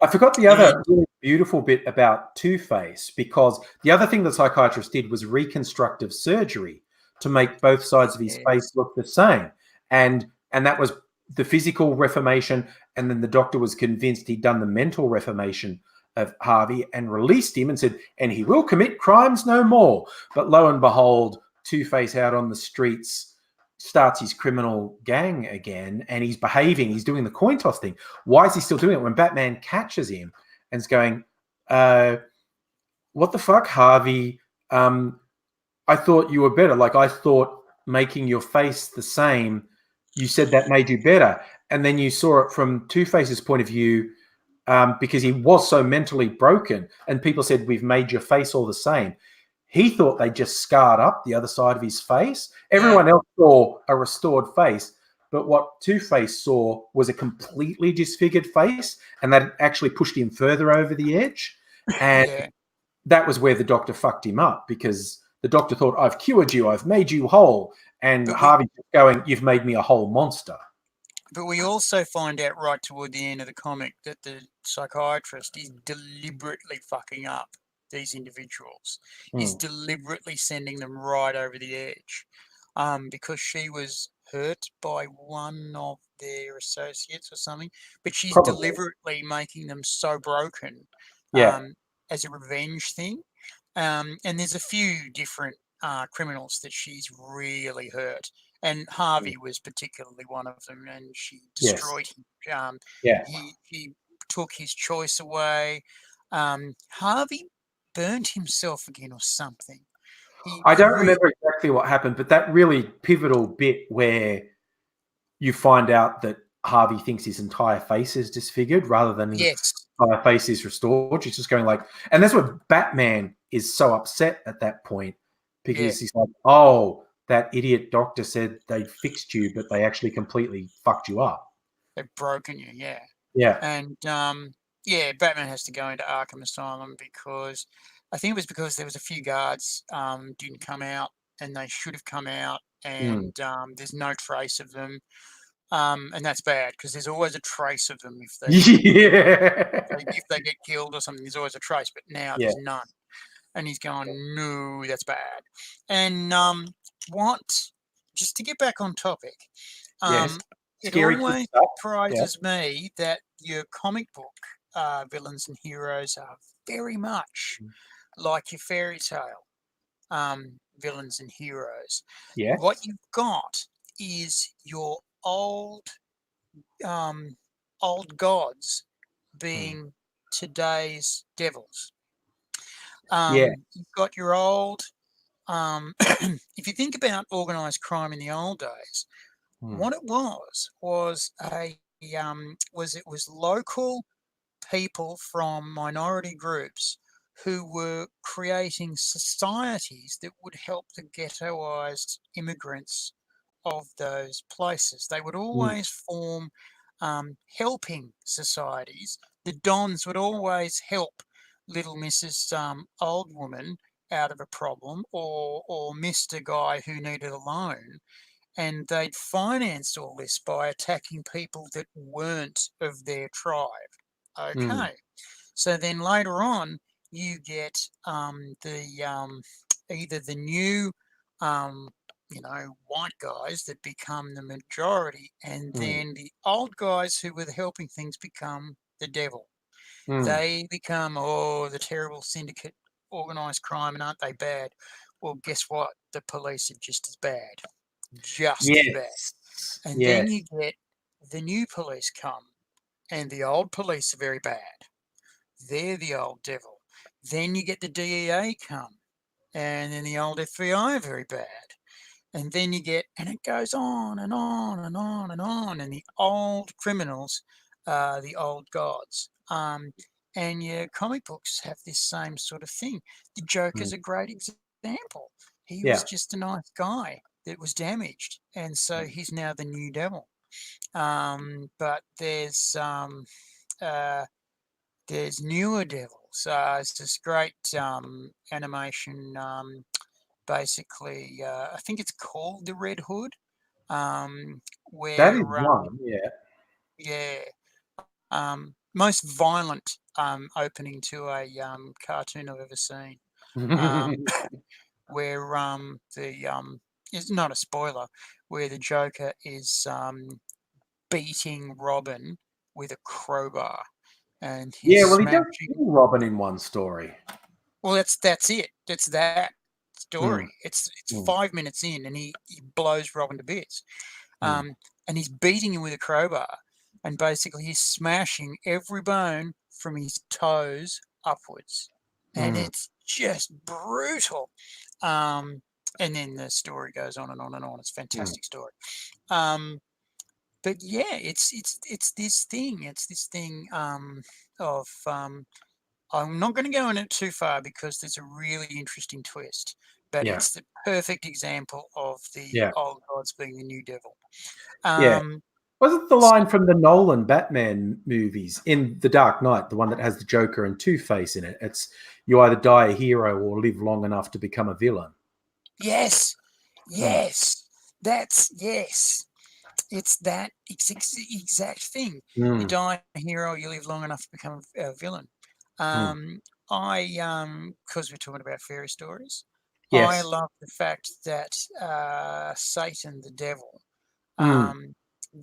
I forgot the other really beautiful bit about Two-Face because the other thing the psychiatrist did was reconstructive surgery to make both sides of his face look the same. And that was the physical reformation. And then the doctor was convinced he'd done the mental reformation of Harvey and released him and said, and he will commit crimes no more. But lo and behold, Two-Face out on the streets starts his criminal gang again and he's behaving. He's doing the coin toss thing. Why is he still doing it when Batman catches him and is going, what the fuck, Harvey? I thought you were better. Like, I thought making your face the same, you said that made you better. And then you saw it from Two-Face's point of view because he was so mentally broken and people said, we've made your face all the same. He thought they just scarred up the other side of his face. Everyone else saw a restored face, but what Two-Face saw was a completely disfigured face, and that actually pushed him further over the edge. And that was where the doctor fucked him up because the doctor thought, I've cured you, I've made you whole. And Harvey going, you've made me a whole monster. But we also find out right toward the end of the comic that the psychiatrist is deliberately fucking up these individuals. Is deliberately sending them right over the edge because she was hurt by one of their associates or something, but she's deliberately making them so broken as a revenge thing. And there's a few different criminals that she's really hurt. And Harvey was particularly one of them, and she destroyed him. He took his choice away. Harvey burnt himself again or something. I don't remember exactly what happened, but that really pivotal bit where you find out that Harvey thinks his entire face is disfigured rather than his entire face is restored. She's just going like, and that's what Batman is so upset at that point because he's like, oh, that idiot doctor said they'd fixed you, but they actually completely fucked you up. They've broken you, And Batman has to go into Arkham Asylum because I think it was because there was a few guards didn't come out and they should have come out and there's no trace of them. And that's bad because there's always a trace of them if they get killed or something, there's always a trace, but now there's none. And he's going, no, that's bad. And just to get back on topic, it always surprises me that your comic book villains and heroes are very much like your fairy tale villains and heroes. Yes. What you've got is your old gods being today's devils. You've got your old. If you think about organised crime in the old days, what it was it was local people from minority groups who were creating societies that would help the ghettoized immigrants of those places. They would always form helping societies. The Dons would always help little Mrs. Old Woman out of a problem, or Mr. Guy who needed a loan. And they'd financed all this by attacking people that weren't of their tribe. Okay. So then later on, you get either the new, white guys that become the majority, and then the old guys who were helping things become the devil. They become, the terrible syndicate, organised crime, and aren't they bad? Well, guess what? The police are just as bad. Just as bad. And then you get the new police come, and the old police are very bad. They're the old devil. Then you get the DEA come, and then the old FBI are very bad. And then you get, and it goes on and on and on and on, and the old criminals are the old gods. And your comic books have this same sort of thing. The Joker's a great example. He was just a nice guy that was damaged, and so he's now the new devil. But there's newer devils. It's this great animation. Basically, I think it's called the Red Hood. Where that is one. Most violent opening to a cartoon I've ever seen. Where it's not a spoiler, where the Joker is beating Robin with a crowbar, and he's he does smashing kill Robin in one story. Well, that's it. It's that story. It's 5 minutes in, and he blows Robin to bits, and he's beating him with a crowbar, and basically he's smashing every bone from his toes upwards, and it's just brutal. And then the story goes on and on and on. It's a fantastic story. But yeah, it's this thing. It's this thing of I'm not going to go in it too far because there's a really interesting twist. But it's the perfect example of the old gods being the new devil. Was it the line from the Nolan Batman movies in The Dark Knight, the one that has the Joker and Two-Face in it? It's you either die a hero or live long enough to become a villain. Yes. That's It's that exact thing. You die a hero, you live long enough to become a villain. Because we're talking about fairy stories, I love the fact that Satan, the devil,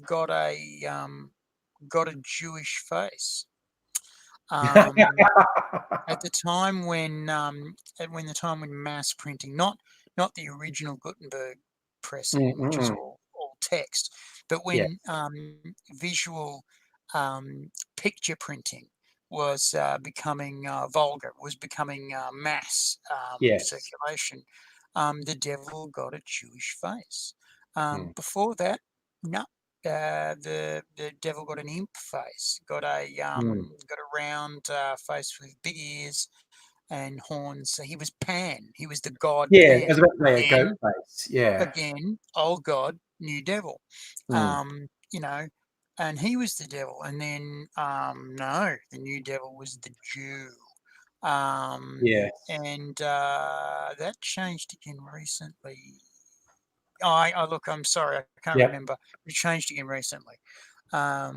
got a Jewish face. At the time when mass printing, not the original Gutenberg pressing, which was all text, but when visual picture printing was becoming vulgar, was becoming mass circulation, the devil got a Jewish face. Before that, no. The devil got an imp face, got a round face with big ears and horns. So he was Pan. He was the god Pan. Yeah, a goat face. Yeah. Again, old god, new devil. And he was the devil. And then no, the new devil was the Jew. And that changed again recently. Look, I'm sorry, I can't remember. It changed again recently. There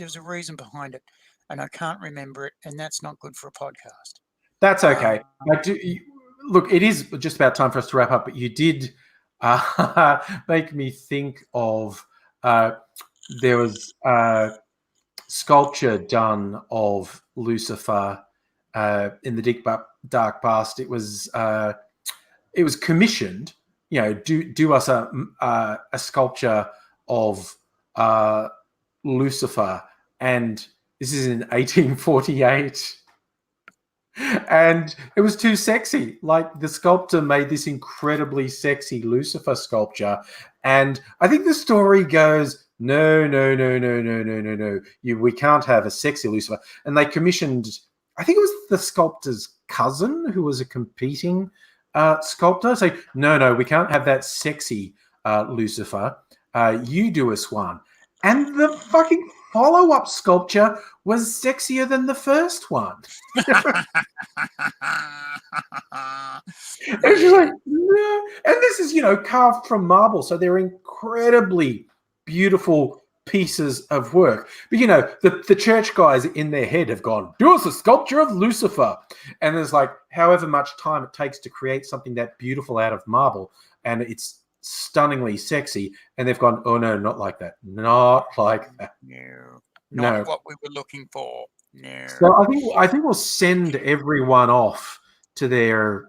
was a reason behind it, and I can't remember it, and that's not good for a podcast. That's okay. Look, it is just about time for us to wrap up, but you did make me think of there was a sculpture done of Lucifer in the dark past. It was commissioned. Do us a sculpture of Lucifer, and this is in 1848. And it was too sexy. Like, the sculptor made this incredibly sexy Lucifer sculpture. And I think the story goes, no. We can't have a sexy Lucifer. And they commissioned, I think it was the sculptor's cousin who was a competing sculptor. Say, no, we can't have that sexy Lucifer. You do us one. And the fucking follow-up sculpture was sexier than the first one. And she's like, no. And this is, carved from marble, so they're incredibly beautiful pieces of work. But the church guys in their head have gone, do us a sculpture of Lucifer. And there's like however much time it takes to create something that beautiful out of marble, and it's stunningly sexy, and they've gone, oh no, not like that, not like that. Not what we were looking for. No. So I think we'll send everyone off to their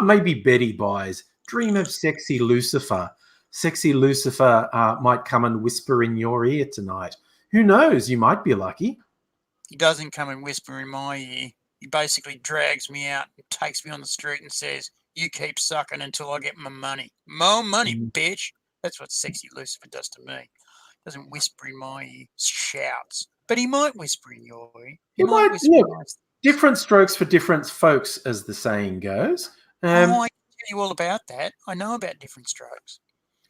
maybe Betty buys dream of sexy Lucifer. Sexy Lucifer might come and whisper in your ear tonight. Who knows? You might be lucky. He doesn't come and whisper in my ear. He basically drags me out and takes me on the street and says, you keep sucking until I get my money. More money, bitch. That's what sexy Lucifer does to me. Doesn't whisper in my ear, shouts. But he might whisper in your ear. He might whisper in my ear. Different strokes for different folks, as the saying goes. I can tell you all about that. I know about different strokes.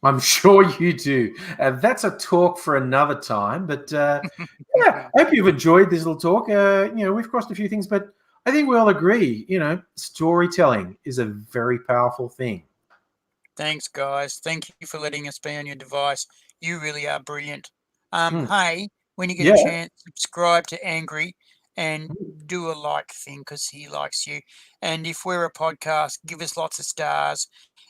I'm sure you do. That's a talk for another time. But I hope you've enjoyed this little talk. We've crossed a few things, but I think we all agree, storytelling is a very powerful thing. Thanks, guys. Thank you for letting us be on your device. You really are brilliant. Hey, when you get a chance, subscribe to Angry and do a like thing because he likes you. And if we're a podcast, give us lots of stars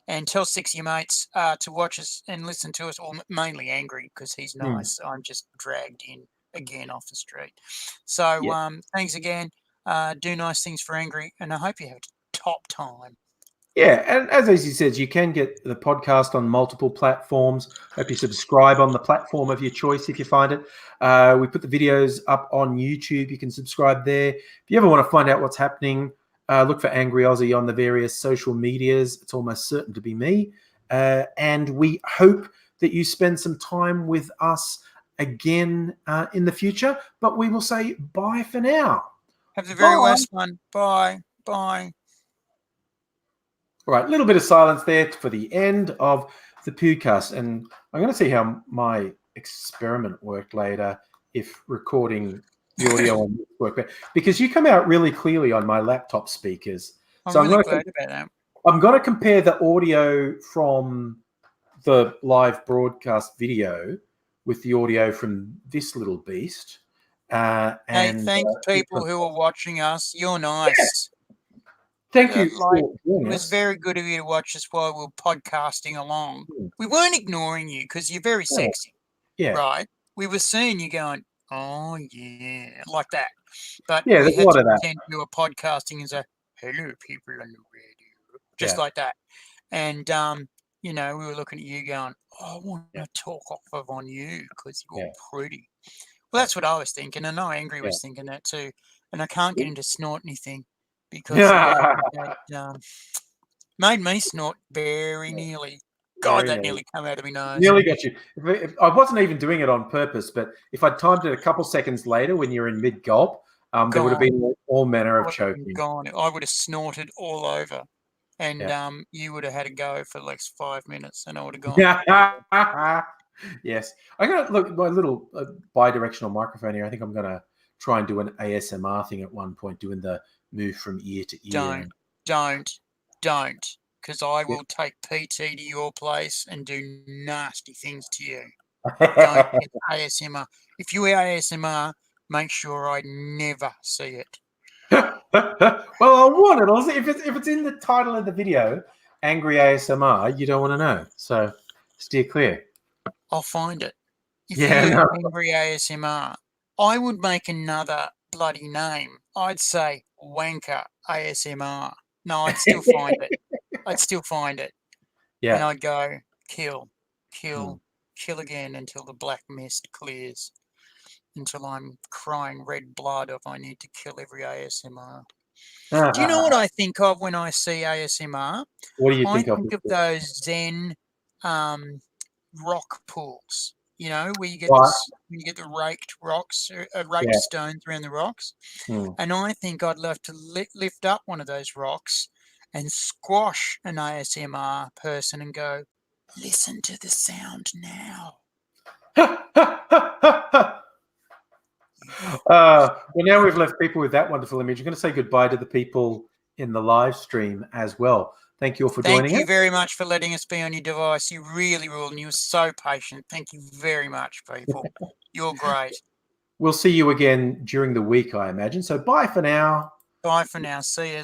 and tell 6 of your mates to watch us and listen to us, or mainly Angry because he's nice. I'm just dragged in again off the street. So thanks again. Do nice things for Angry, and I hope you have a top time. Yeah, and as AIDzee says, you can get the podcast on multiple platforms. Hope you subscribe on the platform of your choice if you find it. We put the videos up on YouTube. You can subscribe there. If you ever want to find out what's happening, look for Angry Aussie on the various social medias. It's almost certain to be me. And we hope that you spend some time with us again in the future. But we will say bye for now. Have the very worst one. Bye. Bye. All right, a little bit of silence there for the end of the podcast. And I'm going to see how my experiment worked later, if recording the audio on this worked, because you come out really clearly on my laptop speakers. I'm really glad about that. I'm going to compare the audio from the live broadcast video with the audio from this little beast. Hey, thanks, people who are watching us. You're nice. Yeah. Thank you. It was very good of you to watch us while we were podcasting along. We weren't ignoring you because you're very sexy. Yeah. Right? We were seeing you going, oh, yeah, like that. But yeah, we had to pretend we were podcasting and say, hello, people on the radio. Just like that. And, we were looking at you going, oh, I want to talk off of on you because you're pretty. Well, that's what I was thinking. And I know Angry was thinking that too. And I can't get him to snort anything because that made me snort very nearly. God, that nearly came out of my nose. Nearly got you. If I wasn't even doing it on purpose, but if I timed it a couple seconds later when you're in mid-gulp, there would have been all manner of choking. Gone. I would have snorted all over. And you would have had to go for like 5 minutes and I would have gone. Yes. I'm going to look my little bi-directional microphone here. I think I'm going to try and do an ASMR thing at one point, doing the move from ear to ear. Don't. Because I will take PT to your place and do nasty things to you. Don't get ASMR. If you hear ASMR, make sure I never see it. Well, I want it. Also, if it's in the title of the video, Angry ASMR, you don't want to know. So steer clear. I'll find it. If you Angry ASMR, I would make another bloody name I'd say wanker ASMR. No, I'd still find it. I'd still find it. Yeah. And I'd go kill, kill, kill again until the black mist clears, until I'm crying red blood of I need to kill every ASMR. Do you know what I think of when I see ASMR? What do you I think of? think of those Zen rock pools, you know, where you get the raked rocks, raked stones around the rocks. And I think I'd love to lift up one of those rocks and squash an ASMR person and go, listen to the sound now. Well, now we've left people with that wonderful image. I'm going to say goodbye to the people in the live stream as well. Thank you all for joining us. Thank you very much for letting us be on your device. You really ruled, and you were so patient. Thank you very much, people. You're great. We'll see you again during the week, I imagine. So bye for now. Bye for now. See you.